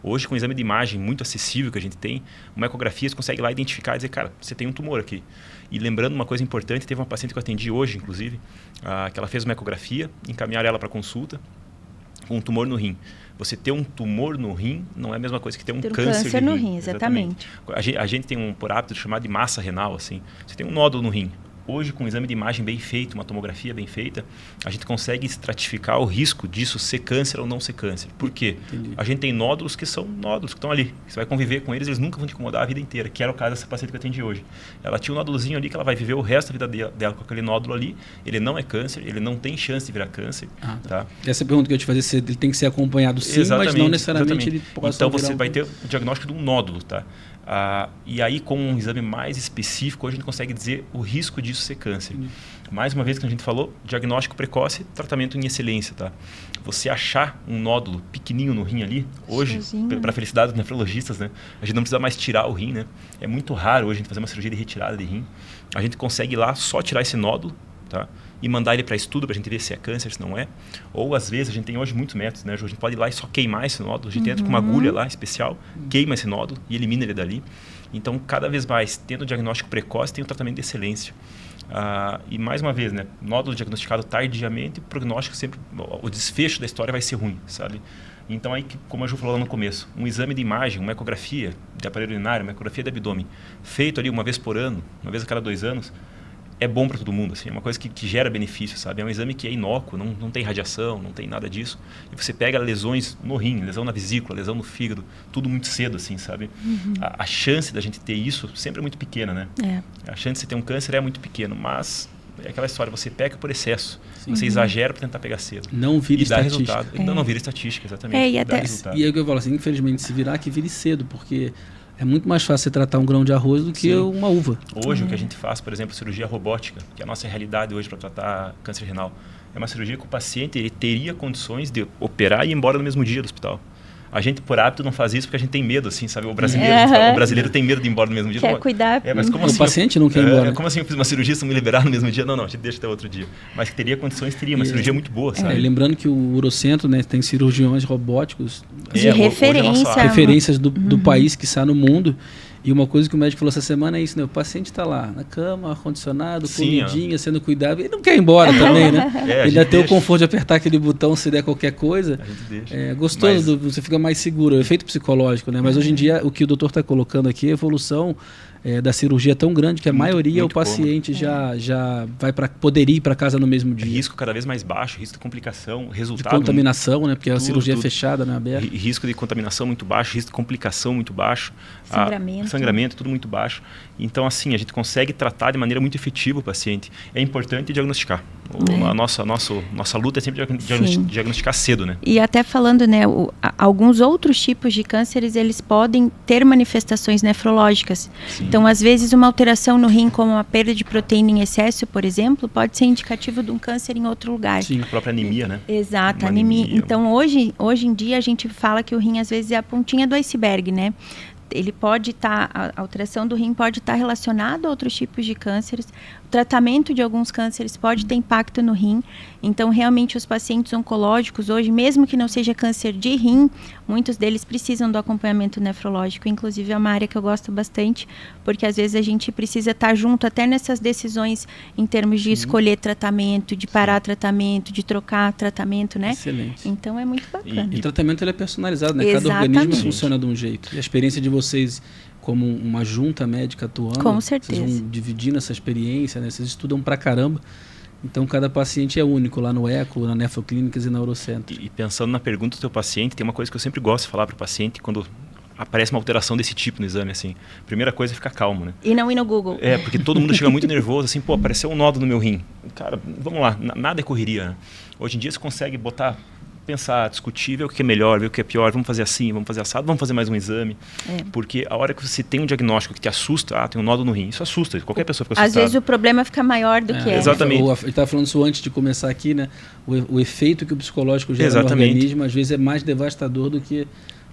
Hoje, com um exame de imagem muito acessível que a gente tem, uma ecografia, você consegue ir lá identificar e dizer, cara, você tem um tumor aqui. E lembrando uma coisa importante, teve uma paciente que eu atendi hoje, inclusive, que ela fez uma ecografia, encaminharam ela para consulta, com um tumor no rim. Você ter um tumor no rim não é a mesma coisa que ter um câncer no rim. Exatamente. A gente tem por hábito de chamar de massa renal, assim. Você tem um nódulo no rim. Hoje, com um exame de imagem bem feito, uma tomografia bem feita, a gente consegue estratificar o risco disso ser câncer ou não ser câncer. Por quê? Entendi. A gente tem nódulos que são nódulos, que estão ali. Você vai conviver com eles, eles nunca vão te incomodar a vida inteira, que era o caso dessa paciente que eu atendi hoje. Ela tinha um nódulozinho ali que ela vai viver o resto da vida dela com aquele nódulo ali. Ele não é câncer, ele não tem chance de virar câncer. Tá? Essa pergunta que eu te fazer, se ele tem que ser acompanhado sim, mas não necessariamente ele possa Então você vai ter o diagnóstico de um nódulo, tá? E aí, com um exame mais específico, hoje a gente consegue dizer o risco disso ser câncer. Mais uma vez que a gente falou, diagnóstico precoce, tratamento em excelência, tá? Você achar um nódulo pequenininho no rim ali, hoje, para felicidade dos nefrologistas, né? A gente não precisa mais tirar o rim, né? É muito raro hoje a gente fazer uma cirurgia de retirada de rim. A gente consegue ir lá só tirar esse nódulo, tá? E mandar ele para estudo para a gente ver se é câncer, se não é. Ou, às vezes, a gente tem hoje muitos métodos, né? A gente pode ir lá e só queimar esse nódulo. A gente entra com uma agulha lá, especial, queima esse nódulo e elimina ele dali. Então, cada vez mais, tendo o diagnóstico precoce, tem o tratamento de excelência. E, mais uma vez, né? Nódulo diagnosticado tardiamente, o prognóstico sempre... O desfecho da história vai ser ruim, sabe? Então, aí, como a Ju falou lá no começo, um exame de imagem, uma ecografia de aparelho urinário, uma ecografia de abdômen, feito ali uma vez por ano, uma vez a cada 2 anos, é bom para todo mundo, assim, é uma coisa que gera benefício, sabe? É um exame que é inócuo, não tem radiação, não tem nada disso. E você pega lesões no rim, lesão na vesícula, lesão no fígado, tudo muito cedo, assim, sabe? A chance da gente ter isso sempre é muito pequena, né? A chance de você ter um câncer é muito pequena, mas é aquela história, você peca por excesso. Você exagera para tentar pegar cedo. Não vira estatística. Resultado. Não vira estatística, exatamente. E aí o que eu falo assim, infelizmente, se virar, que vire cedo, porque... É muito mais fácil você tratar um grão de arroz do que uma uva. Hoje, o que a gente faz, por exemplo, cirurgia robótica, que é a nossa realidade hoje para tratar câncer renal, é uma cirurgia que o paciente ele teria condições de operar e ir embora no mesmo dia do hospital. A gente, por hábito, não faz isso porque a gente tem medo, assim, sabe? O brasileiro tem medo de ir embora no mesmo dia. Quer cuidar. Mas como assim, o paciente não quer ir embora. Como assim eu fiz uma cirurgia se me liberar no mesmo dia? Não, a gente deixa até outro dia. Mas que teria condições, teria. Uma cirurgia muito boa, sabe? Lembrando que o Urocentro, né, tem cirurgiões robóticos de referência. Referências do país que está no mundo. E uma coisa que o médico falou essa semana é isso, né? O paciente está lá na cama, ar-condicionado, comidinha, sendo cuidado. Ele não quer ir embora também, né? Ainda tem o conforto de apertar aquele botão se der qualquer coisa. A gente deixa. É gostoso, você fica mais seguro. É efeito psicológico, né? Mas hoje em dia, o que o doutor está colocando aqui é a evolução da cirurgia tão grande que a maioria, o paciente já poderia ir para casa no mesmo dia. Risco cada vez mais baixo, risco de complicação, resultado... De contaminação, né? Porque a cirurgia é fechada, não é aberta. Risco de contaminação muito baixo, risco de complicação muito baixo. Sangramento, tudo muito baixo. Então, assim, a gente consegue tratar de maneira muito efetiva o paciente. É importante diagnosticar. A nossa luta é sempre diagnosticar cedo, né? E até falando, né, alguns outros tipos de cânceres, eles podem ter manifestações nefrológicas. Sim. Então, às vezes, uma alteração no rim, como a perda de proteína em excesso, por exemplo, pode ser indicativo de um câncer em outro lugar. Sim, a própria anemia, né? Exato, anemia. Então, hoje em dia, a gente fala que o rim, às vezes, é a pontinha do iceberg, né? Ele pode estar, a alteração do rim pode estar relacionada a outros tipos de cânceres. O tratamento de alguns cânceres pode ter impacto no rim. Então, realmente, os pacientes oncológicos hoje, mesmo que não seja câncer de rim, muitos deles precisam do acompanhamento nefrológico. Inclusive, é uma área que eu gosto bastante, porque às vezes a gente precisa estar junto até nessas decisões em termos de escolher tratamento, de parar tratamento, de trocar tratamento, né? Excelente. Então, é muito bacana. E o tratamento ele é personalizado, né? Exatamente. Cada organismo funciona de um jeito. E a experiência de vocês como uma junta médica atuando, com certeza. Vocês vão dividindo essa experiência, né? Vocês estudam pra caramba. Então, cada paciente é único lá no Eco, na Nefroclínicas e na Urocentro. E pensando na pergunta do teu paciente, tem uma coisa que eu sempre gosto de falar para o paciente quando aparece uma alteração desse tipo no exame, assim. Primeira coisa é ficar calmo, né? E não ir no Google. Porque todo mundo chega muito nervoso, assim, apareceu um nódulo no meu rim. Cara, vamos lá, nada é correria, né? Hoje em dia você consegue botar pensar, discutir, ver o que é melhor, ver o que é pior, vamos fazer assim, vamos fazer assado, vamos fazer mais um exame. Porque a hora que você tem um diagnóstico que te assusta, tem um nódulo no rim, isso assusta, qualquer pessoa fica assustada. Às vezes o problema fica maior do que é. Exatamente. Ele estava falando isso antes de começar aqui, né? O efeito que o psicológico gera no organismo, às vezes, é mais devastador do que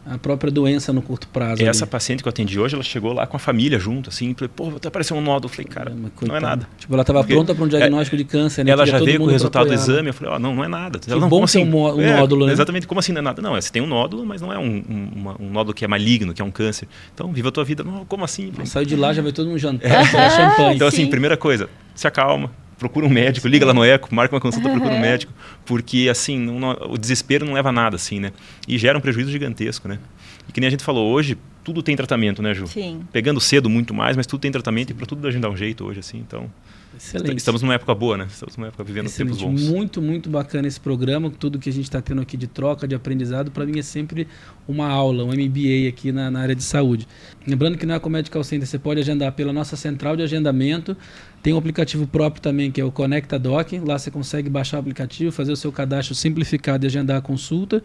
a própria doença no curto prazo. Essa paciente que eu atendi hoje, ela chegou lá com a família junto, assim, falei, pô, até apareceu um nódulo. Eu falei, cara, não é nada. Tipo, ela estava pronta para um diagnóstico de câncer, né? Ela já veio com o resultado do exame, eu falei, não é nada. Ela, não, bom ser um nódulo, né? Exatamente, como assim não é nada? Não, você tem um nódulo, mas não é um nódulo que é maligno, que é um câncer. Então, viva a tua vida. Não, como assim? Saiu de lá, já veio todo mundo jantar, champanhe. Então, assim, primeira coisa, se acalma. Procura um médico, liga lá no Eco, marca uma consulta, procura um médico, porque assim, o desespero não leva a nada, assim, né? E gera um prejuízo gigantesco, né? E que nem a gente falou hoje, tudo tem tratamento, né, Ju? Sim. Pegando cedo muito mais, mas tudo tem tratamento e para tudo a gente dá um jeito hoje, assim, então... Excelente. Estamos numa época boa, né? Estamos numa época vivendo tempos bons. Muito, muito bacana esse programa, tudo que a gente está tendo aqui de troca, de aprendizado, para mim é sempre uma aula, um MBA aqui na área de saúde. Lembrando que na Ecomedical Center você pode agendar pela nossa central de agendamento, tem um aplicativo próprio também que é o Conecta Doc, lá você consegue baixar o aplicativo, fazer o seu cadastro simplificado e agendar a consulta.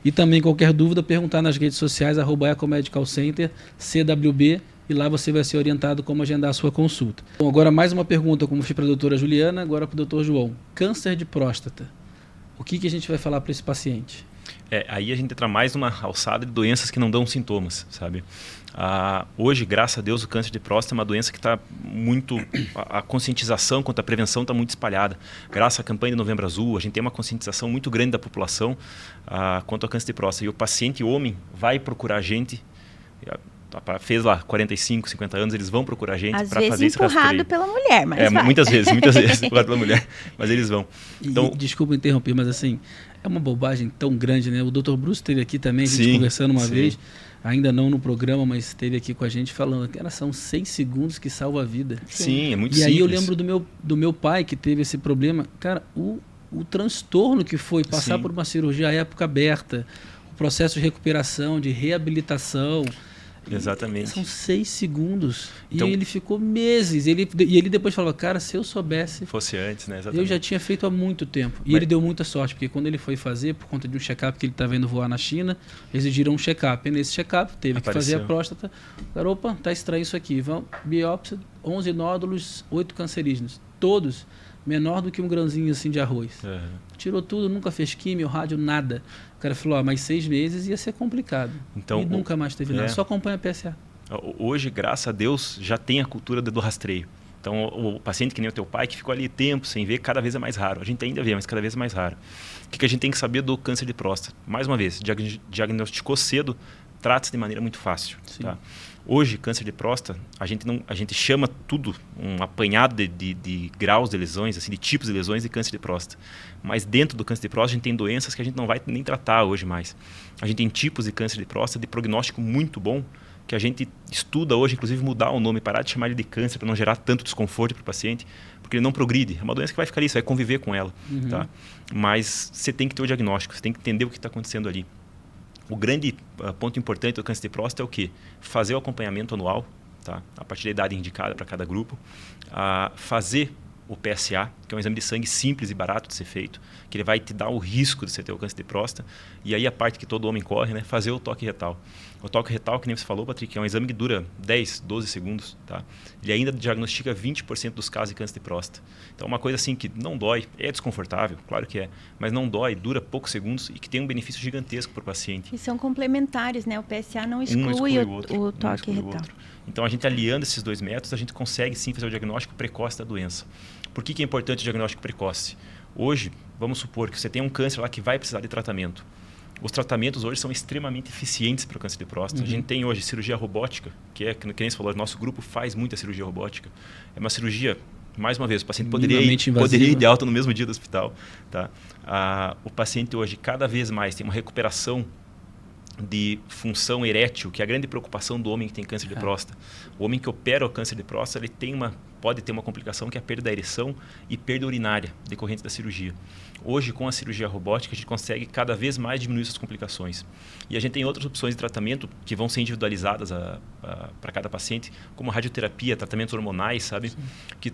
E também qualquer dúvida, perguntar nas redes sociais, @ecomedicalcenter, CWB, e lá você vai ser orientado como agendar a sua consulta. Bom, agora mais uma pergunta, como fiz para a doutora Juliana, agora para o doutor João. Câncer de próstata, o que a gente vai falar para esse paciente? Aí a gente entra mais numa alçada de doenças que não dão sintomas, sabe? Hoje, graças a Deus, o câncer de próstata é uma doença que está muito... A conscientização quanto à prevenção está muito espalhada. Graças à campanha de Novembro Azul, a gente tem uma conscientização muito grande da população quanto ao câncer de próstata. E o paciente homem vai procurar a gente... Fez lá 45, 50 anos, eles vão procurar a gente para fazer esse rastreio. Às vezes empurrado pela mulher, mas vai. Muitas vezes empurrado pela mulher, mas eles vão. Então, desculpa interromper, mas assim, é uma bobagem tão grande, né? O Dr. Bruce esteve aqui também, a gente conversando uma vez, ainda não no programa, mas esteve aqui com a gente falando que são 6 segundos que salva a vida. Sim, é muito simples. E aí eu lembro do meu pai que teve esse problema, cara, o transtorno que foi passar por uma cirurgia à época aberta, o processo de recuperação, de reabilitação... Exatamente. São 6 segundos. Então, e ele ficou meses. E ele depois falava, cara, se eu soubesse... Fosse antes, né? Exatamente. Eu já tinha feito há muito tempo. E ele deu muita sorte, porque quando ele foi fazer, por conta de um check-up que ele estava indo voar na China, exigiram um check-up. E nesse check-up teve que fazer a próstata. Cara, opa, tá estranho isso aqui. Biópsia, 11 nódulos, 8 cancerígenos. Todos menor do que um grãozinho assim de arroz. Tirou tudo, nunca fez químio, rádio, nada. O cara falou, mais 6 meses ia ser complicado. Então, e nunca mais teve nada, só acompanha a PSA. Hoje, graças a Deus, já tem a cultura do rastreio. Então, o paciente que nem o teu pai, que ficou ali tempo sem ver, cada vez é mais raro. A gente ainda vê, mas cada vez é mais raro. O que a gente tem que saber do câncer de próstata? Mais uma vez, diagnosticou cedo, trata-se de maneira muito fácil. Tá? Hoje, câncer de próstata, a gente chama tudo, um apanhado de graus de lesões, assim, de tipos de lesões de câncer de próstata. Mas dentro do câncer de próstata, a gente tem doenças que a gente não vai nem tratar hoje mais. A gente tem tipos de câncer de próstata de prognóstico muito bom, que a gente estuda hoje, inclusive mudar o nome, parar de chamar ele de câncer para não gerar tanto desconforto para o paciente, porque ele não progride. É uma doença que vai ficar ali, você vai conviver com ela. Tá? Mas você tem que ter o diagnóstico, você tem que entender o que está acontecendo ali. O grande ponto importante do câncer de próstata é o quê? Fazer o acompanhamento anual, tá? A partir da idade indicada para cada grupo. Fazer o PSA, que é um exame de sangue simples e barato de ser feito, que ele vai te dar o risco de você ter o câncer de próstata. E aí a parte que todo homem corre, né? Fazer o toque retal. O toque retal, que nem você falou, Patrick, é um exame que dura 10, 12 segundos. Tá? Ele ainda diagnostica 20% dos casos de câncer de próstata. Então, uma coisa assim que não dói, é desconfortável, claro que é, mas não dói, dura poucos segundos e que tem um benefício gigantesco para o paciente. E são complementares, né? O PSA não exclui o toque retal. Então, a gente aliando esses dois métodos, a gente consegue sim fazer o diagnóstico precoce da doença. Por que é importante o diagnóstico precoce? Hoje, vamos supor que você tem um câncer lá que vai precisar de tratamento. Os tratamentos hoje são extremamente eficientes para o câncer de próstata. A gente tem hoje cirurgia robótica, que nem você falou, nosso grupo faz muita cirurgia robótica. É uma cirurgia, mais uma vez, o paciente poderia ir de alta no mesmo dia do hospital. Tá? O paciente hoje, cada vez mais, tem uma recuperação de função erétil, que é a grande preocupação do homem que tem câncer de próstata. O homem que opera o câncer de próstata, ele pode ter uma complicação que é a perda da ereção e perda urinária decorrente da cirurgia. Hoje, com a cirurgia robótica, a gente consegue cada vez mais diminuir essas complicações. E a gente tem outras opções de tratamento que vão ser individualizadas para cada paciente, como a radioterapia, tratamentos hormonais, sabe? Sim. Que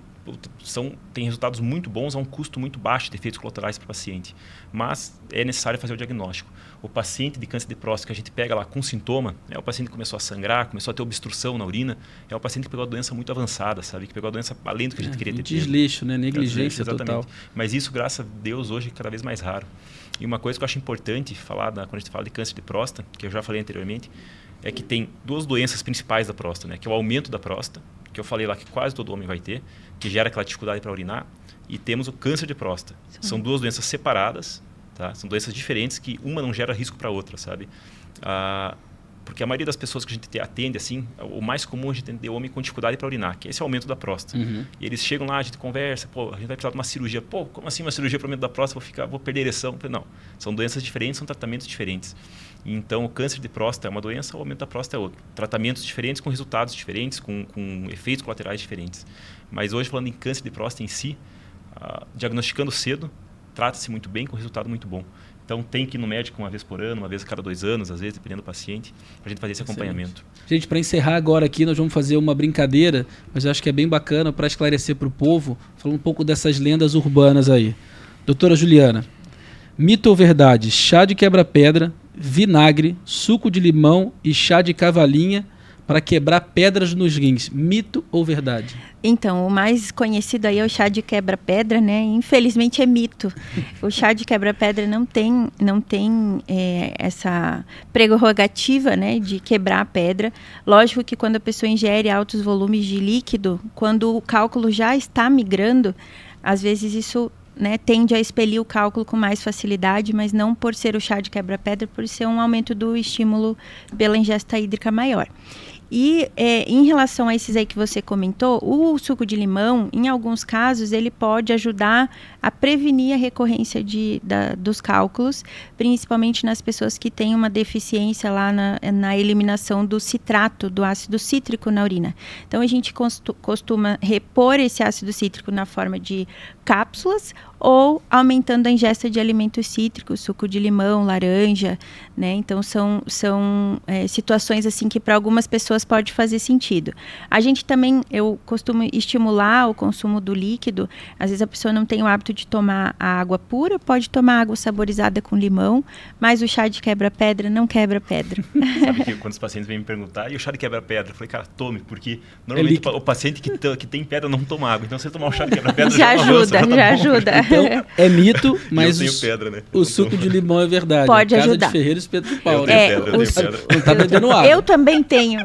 tem resultados muito bons a um custo muito baixo de efeitos colaterais para o paciente. Mas é necessário fazer o diagnóstico. O paciente de câncer de próstata que a gente pega lá com sintoma, é o paciente que começou a sangrar, começou a ter obstrução na urina, é o paciente que pegou a doença muito avançada, sabe? Que pegou a doença além do que a gente queria ter. Desleixo, né? Negligência total. Mas isso, graças a Deus, hoje é cada vez mais raro. E uma coisa que eu acho importante falar quando a gente fala de câncer de próstata, que eu já falei anteriormente, é que tem duas doenças principais da próstata, né? Que é o aumento da próstata, que eu falei lá que quase todo homem vai ter, que gera aquela dificuldade para urinar, e temos o câncer de próstata. São duas doenças separadas, tá? São doenças diferentes que uma não gera risco para a outra, sabe? Porque a maioria das pessoas que a gente atende, assim, o mais comum a gente atender homem com dificuldade para urinar, que é esse aumento da próstata. E eles chegam lá, a gente conversa, pô, a gente vai precisar de uma cirurgia. Pô, como assim uma cirurgia para aumento da próstata? Vou perder a ereção? Não, são doenças diferentes, são tratamentos diferentes. Então, o câncer de próstata é uma doença, o aumento da próstata é outro. Tratamentos diferentes, com resultados diferentes, com efeitos colaterais diferentes. Mas hoje, falando em câncer de próstata em si, diagnosticando cedo, trata-se muito bem, com resultado muito bom. Então, tem que ir no médico uma vez por ano, uma vez a cada 2 anos, às vezes, dependendo do paciente, para a gente fazer esse acompanhamento. Gente, para encerrar agora aqui, nós vamos fazer uma brincadeira, mas eu acho que é bem bacana para esclarecer para o povo, falando um pouco dessas lendas urbanas aí. Doutora Juliana, mito ou verdade? Chá de quebra-pedra, vinagre, suco de limão e chá de cavalinha para quebrar pedras nos rins. Mito ou verdade? Então, o mais conhecido aí é o chá de quebra-pedra, né? Infelizmente é mito. O chá de quebra-pedra não tem essa prerrogativa, né, de quebrar a pedra. Lógico que quando a pessoa ingere altos volumes de líquido, quando o cálculo já está migrando, às vezes isso, né, tende a expelir o cálculo com mais facilidade, mas não por ser o chá de quebra-pedra, por ser um aumento do estímulo pela ingesta hídrica maior. E em relação a esses aí que você comentou, o suco de limão, em alguns casos, ele pode ajudar a prevenir a recorrência dos cálculos, principalmente nas pessoas que têm uma deficiência lá na eliminação do citrato, do ácido cítrico na urina. Então, a gente costuma repor esse ácido cítrico na forma de cápsulas ou aumentando a ingesta de alimentos cítricos, suco de limão, laranja, né? Então, são situações assim que para algumas pessoas pode fazer sentido. A gente também, eu costumo estimular o consumo do líquido. Às vezes a pessoa não tem o hábito de tomar a água pura, pode tomar água saborizada com limão, mas o chá de quebra-pedra não quebra pedra. Sabe que quando os pacientes vêm me perguntar, e o chá de quebra-pedra? Eu falei, cara, tome, porque normalmente o paciente que tem pedra não toma água. Então, se você tomar um chá de quebra-pedra, já ajuda. Então, é mito, mas pedra, né? o suco de limão é verdade. Pode Casa ajudar. de Ferreiros, Pedro de Pau. Eu tenho pedra. Não tá bebendo água. Eu também tenho.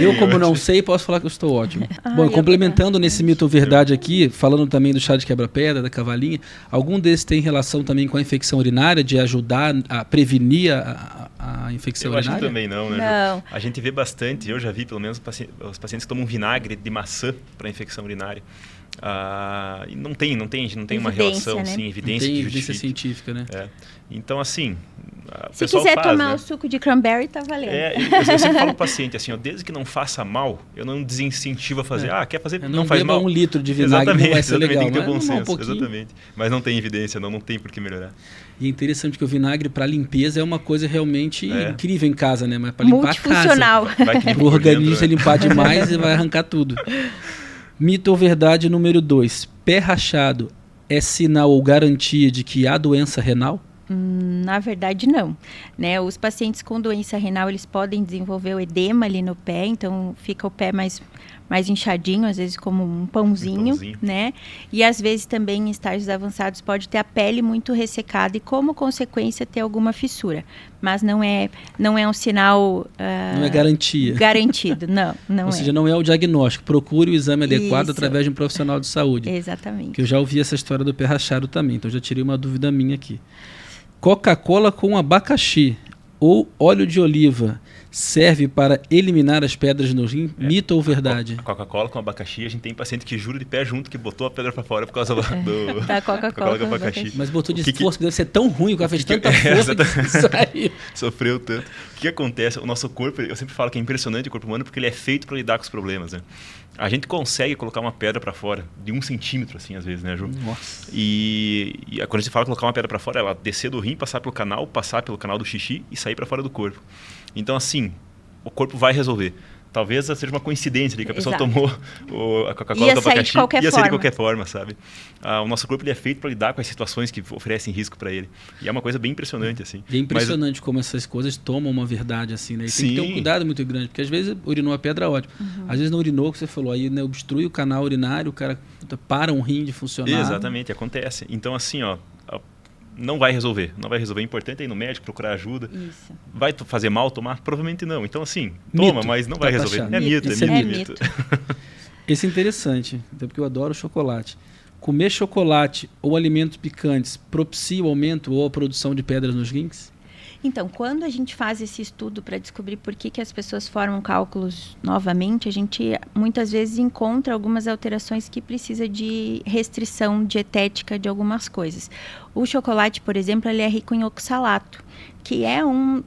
Eu, como não sei, posso falar que eu estou ótimo. Bom, complementando nesse mito ou verdade aqui, falando também do chá de quebra-pedra, da cavalinha, algum desses tem relação também com a infecção urinária, de ajudar a prevenir a infecção urinária? Eu acho que também não, né? Não. A gente vê bastante, eu já vi pelo menos os pacientes que tomam vinagre de maçã para infecção urinária. E não tem uma relação, né? Assim, evidência não tem que evidência justifique. científica, né? Então, assim, se pessoal quiser faz, tomar né? o suco de cranberry, tá valendo. Eu sempre falo para o paciente, assim, desde que não faça mal, eu não desincentivo a fazer. Quer fazer, não faz mal. 1 litro de vinagre, não vai ser legal. Tem que ter bom um senso, pouquinho. exatamente. Mas não tem evidência, não tem por que melhorar. E é interessante que o vinagre para limpeza é uma coisa realmente incrível em casa, né? Mas para limpar a casa. Multifuncional. O organismo se limpar demais e vai arrancar tudo. Mito ou verdade número 2. Pé rachado é sinal ou garantia de que há doença renal? Na verdade, não. Né? Os pacientes com doença renal, eles podem desenvolver o edema ali no pé, então fica o pé mais inchadinho, às vezes como um pãozinho, né? E às vezes também em estágios avançados pode ter a pele muito ressecada e como consequência ter alguma fissura. Mas não é um sinal... não é garantia. Garantido, não Ou seja, não é o diagnóstico. Procure o exame adequado Isso. através de um profissional de saúde. Exatamente. Que eu já ouvi essa história do pé rachado também, então já tirei uma dúvida minha aqui. Coca-Cola com abacaxi ou óleo de oliva serve para eliminar as pedras no rim? Mito ou verdade? A Coca-Cola com abacaxi, a gente tem paciente que jura de pé junto que botou a pedra para fora por causa da Coca-Cola com abacaxi. Mas botou de esforço, que deve ser tão ruim, o cara fez tanta força que saiu. Sofreu tanto. O que acontece? O nosso corpo, eu sempre falo que é impressionante o corpo humano porque ele é feito para lidar com os problemas, né? A gente consegue colocar uma pedra para fora de 1 centímetro, assim, às vezes, né, Ju? Nossa. E quando a gente fala colocar uma pedra para fora, ela descer do rim, passar pelo canal do xixi e sair para fora do corpo. Então, assim, o corpo vai resolver. talvez seja uma coincidência ali, que a pessoa Exato. tomou a Coca-Cola Ia do sair de abacaxi, qualquer ia sair de forma. qualquer forma, sabe? O nosso corpo ele é feito para lidar com as situações que oferecem risco para ele. E é uma coisa bem impressionante, assim. E é impressionante como essas coisas tomam uma verdade, assim, né? E tem que ter um cuidado muito grande, porque às vezes urinou a pedra, ótimo. Às vezes não urinou, que você falou, aí, né, obstrui o canal urinário, o cara para um rim de funcionar. Exatamente, acontece. Então, assim, não vai resolver. Não vai resolver. É importante ir no médico, procurar ajuda. Isso. Vai fazer mal tomar? Provavelmente não. Então, assim, toma, Mito. mas não vai Tá resolver. taxado. É mito, Isso é é mito. Esse é interessante, até porque eu adoro chocolate. Comer chocolate ou alimentos picantes propicia o aumento ou a produção de pedras nos rins? Então, quando a gente faz esse estudo para descobrir por que as pessoas formam cálculos novamente, a gente muitas vezes encontra algumas alterações que precisa de restrição dietética de algumas coisas. O chocolate, por exemplo, ele é rico em oxalato, que é um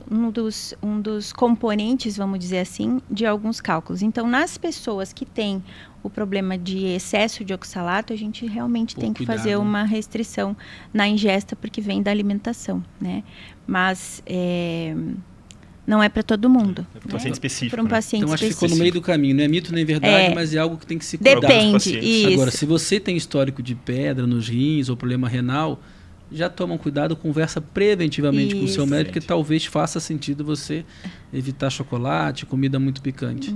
dos componentes, vamos dizer assim, de alguns cálculos. Então, nas pessoas que têm o problema de excesso de oxalato, a gente realmente tem que fazer uma restrição na ingesta, porque vem da alimentação, né? Mas não é para todo mundo. É para um paciente específico. Para um paciente então, acho que específico. ficou no meio do caminho. Não é mito nem verdade, mas é algo que tem que se cuidar. Depende, isso. Agora, se você tem histórico de pedra nos rins ou problema renal, já toma cuidado, conversa preventivamente com o seu médico, que talvez faça sentido você evitar chocolate, comida muito picante.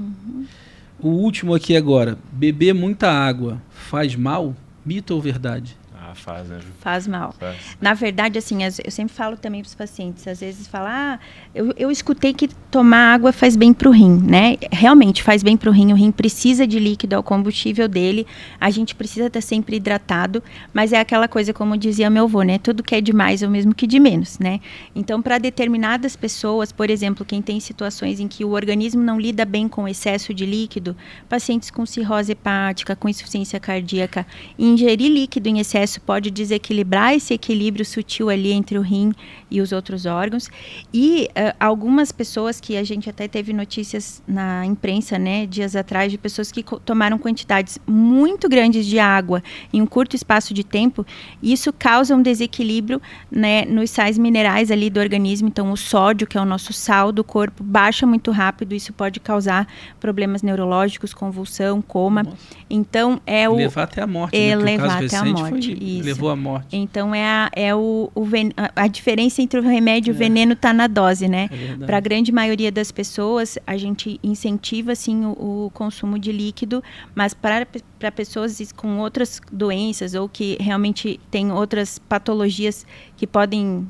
O último aqui agora, beber muita água faz mal? Mito ou verdade? Faz, né, Ju? Faz mal. Faz. Na verdade, assim, eu sempre falo também para os pacientes, às vezes falam, eu escutei que tomar água faz bem para o rim, né? Realmente faz bem para o rim precisa de líquido, é o combustível dele, a gente precisa estar sempre hidratado, mas é aquela coisa, como dizia meu avô, né? Tudo que é demais é o mesmo que de menos, né? Então, para determinadas pessoas, por exemplo, quem tem situações em que o organismo não lida bem com o excesso de líquido, pacientes com cirrose hepática, com insuficiência cardíaca, ingerir líquido em excesso pode desequilibrar esse equilíbrio sutil ali entre o rim e os outros órgãos. E algumas pessoas que a gente até teve notícias na imprensa, né, dias atrás, de pessoas que tomaram quantidades muito grandes de água em um curto espaço de tempo, isso causa um desequilíbrio, né, nos sais minerais ali do organismo. Então, o sódio, que é o nosso sal do corpo, baixa muito rápido. Isso pode causar problemas neurológicos, convulsão, coma. Nossa. Então, levar até a morte, né? Levar até a morte. Levou à morte. Então, a diferença entre o remédio e o veneno está na dose, né? Para a grande maioria das pessoas, a gente incentiva, sim, o consumo de líquido, mas para pessoas com outras doenças ou que realmente têm outras patologias que podem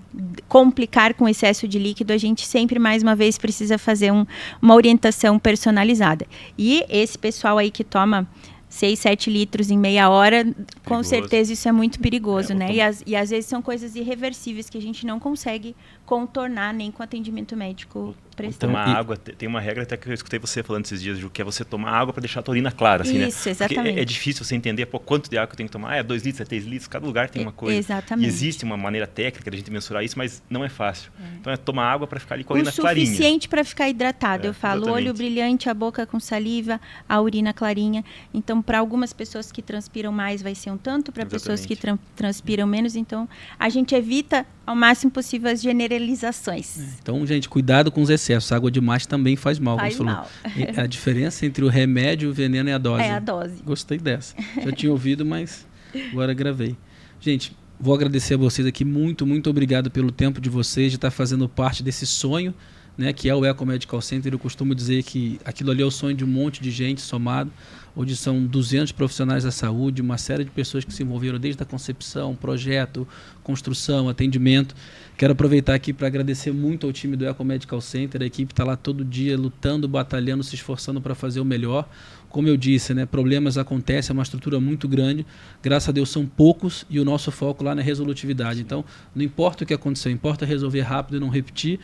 complicar com excesso de líquido, a gente sempre, mais uma vez, precisa fazer uma orientação personalizada. E esse pessoal aí que toma 6, 7 litros em meia hora, com certeza isso é muito perigoso, né? E às vezes são coisas irreversíveis que a gente não consegue contornar nem com atendimento médico prestado. Tomar água, tem uma regra até que eu escutei você falando esses dias, Ju, que é você tomar água para deixar a tua urina clara, assim, isso, né? exatamente. Porque é difícil você entender quanto de água eu tenho que tomar. 2 litros, 3 litros, cada lugar tem uma coisa. Exatamente. E existe uma maneira técnica de a gente mensurar isso, mas não é fácil. Então é tomar água para ficar ali com a urina clarinha. O suficiente para ficar hidratado. Eu falo, exatamente. O olho brilhante, a boca com saliva, a urina clarinha. Então, para algumas pessoas que transpiram mais, vai ser um tanto, para pessoas que transpiram menos. Então, a gente evita ao máximo possível as generalizações. Então, gente, cuidado com os excessos. A água demais também faz mal. Faz mal. A diferença entre o remédio e o veneno é a dose. É a dose. Gostei dessa. Já tinha ouvido, mas agora gravei. Gente, vou agradecer a vocês aqui. Muito, muito obrigado pelo tempo de vocês, de estar fazendo parte desse sonho, né, que é o Eco Medical Center. Eu costumo dizer que aquilo ali é o sonho de um monte de gente somado. Hoje são 200 profissionais da saúde, uma série de pessoas que se envolveram desde a concepção, projeto, construção, atendimento. Quero aproveitar aqui para agradecer muito ao time do Eco Medical Center. A equipe está lá todo dia lutando, batalhando, se esforçando para fazer o melhor. Como eu disse, né, problemas acontecem, é uma estrutura muito grande. Graças a Deus são poucos e o nosso foco lá na resolutividade. Então, não importa o que aconteceu, importa resolver rápido e não repetir.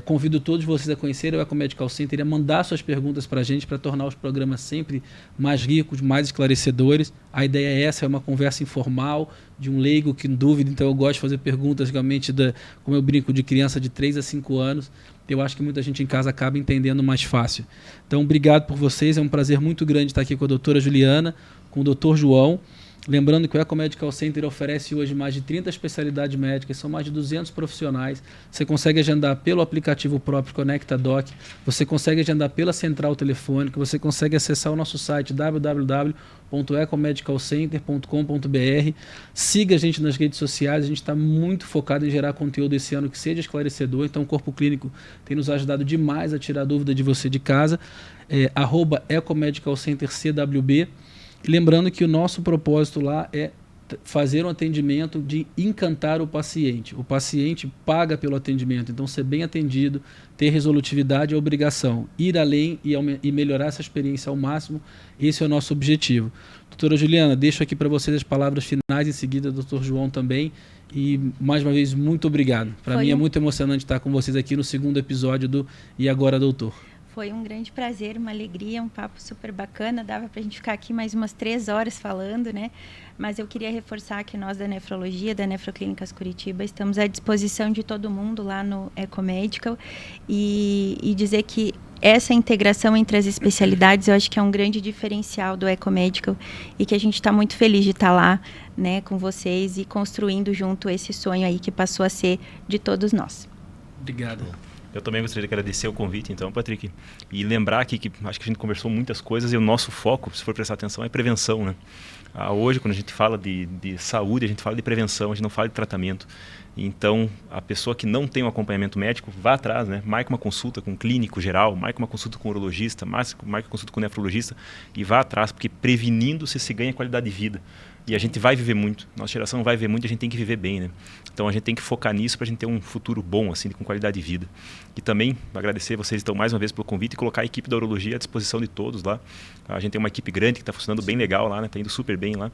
Convido todos vocês a conhecerem o Eco Medical Center e a mandar suas perguntas para a gente, para tornar os programas sempre mais ricos, mais esclarecedores. A ideia é essa, é uma conversa informal de um leigo que em dúvida. Então eu gosto de fazer perguntas realmente, como eu brinco, de criança de 3 a 5 anos. Eu acho que muita gente em casa acaba entendendo mais fácil. Então obrigado por vocês, é um prazer muito grande estar aqui com a doutora Juliana, com o doutor João. Lembrando que o Ecomedical Center oferece hoje mais de 30 especialidades médicas, são mais de 200 profissionais. Você consegue agendar pelo aplicativo próprio ConectaDoc, você consegue agendar pela central telefônica, você consegue acessar o nosso site www.ecomedicalcenter.com.br. Siga a gente nas redes sociais, a gente está muito focado em gerar conteúdo esse ano que seja esclarecedor, então o Corpo Clínico tem nos ajudado demais a tirar a dúvida de você de casa. @ecomedicalcentercwb. E lembrando que o nosso propósito lá é fazer um atendimento de encantar o paciente. O paciente paga pelo atendimento, então ser bem atendido, ter resolutividade é obrigação. Ir além e melhorar essa experiência ao máximo, esse é o nosso objetivo. Doutora Juliana, deixo aqui para vocês as palavras finais, em seguida doutor João também. E mais uma vez, muito obrigado. Para mim é muito emocionante estar com vocês aqui no segundo episódio do E Agora, Doutor? Foi um grande prazer, uma alegria, um papo super bacana. Dava para a gente ficar aqui mais umas 3 horas falando, né? Mas eu queria reforçar que nós da Nefrologia, da Nefroclínicas Curitiba, estamos à disposição de todo mundo lá no Ecomedical e dizer que essa integração entre as especialidades eu acho que é um grande diferencial do Ecomedical e que a gente está muito feliz de estar lá, né, com vocês e construindo junto esse sonho aí que passou a ser de todos nós. Obrigado. Eu também gostaria de agradecer o convite, então, Patrick, e lembrar aqui que acho que a gente conversou muitas coisas e o nosso foco, se for prestar atenção, é prevenção, né? Hoje, quando a gente fala de saúde, a gente fala de prevenção, a gente não fala de tratamento. Então, a pessoa que não tem um acompanhamento médico, vá atrás, né? Marque uma consulta com um clínico geral, marque uma consulta com um urologista, marque uma consulta com um nefrologista e vá atrás, porque prevenindo você se ganha qualidade de vida. E a gente vai viver muito, nossa geração vai viver muito e a gente tem que viver bem, né? Então a gente tem que focar nisso para a gente ter um futuro bom, assim, com qualidade de vida. E também agradecer vocês então mais uma vez pelo convite e colocar a equipe da urologia à disposição de todos lá. A gente tem uma equipe grande que está funcionando bem legal lá, né? Está indo super bem lá.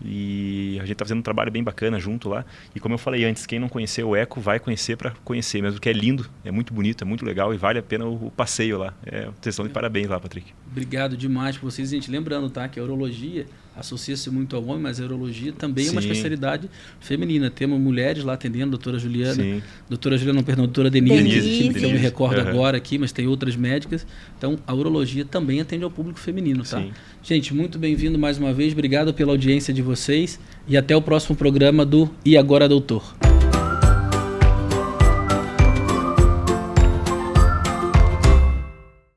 E a gente está fazendo um trabalho bem bacana junto lá. E como eu falei antes, quem não conheceu o Eco vai conhecer para conhecer, mesmo que é lindo, é muito bonito, é muito legal e vale a pena o passeio lá. Vocês estão de parabéns lá, Patrick. Obrigado demais por vocês, gente. Lembrando, tá, que a urologia associa-se muito ao homem, mas a urologia também é uma especialidade feminina. Temos mulheres lá atendendo, doutora Juliana, doutora Denise, que eu me recordo agora aqui, mas tem outras médicas. Então, a urologia também atende ao público feminino, tá? Sim. Gente, muito bem-vindo mais uma vez, obrigado pela audiência de vocês e até o próximo programa do E Agora, Doutor.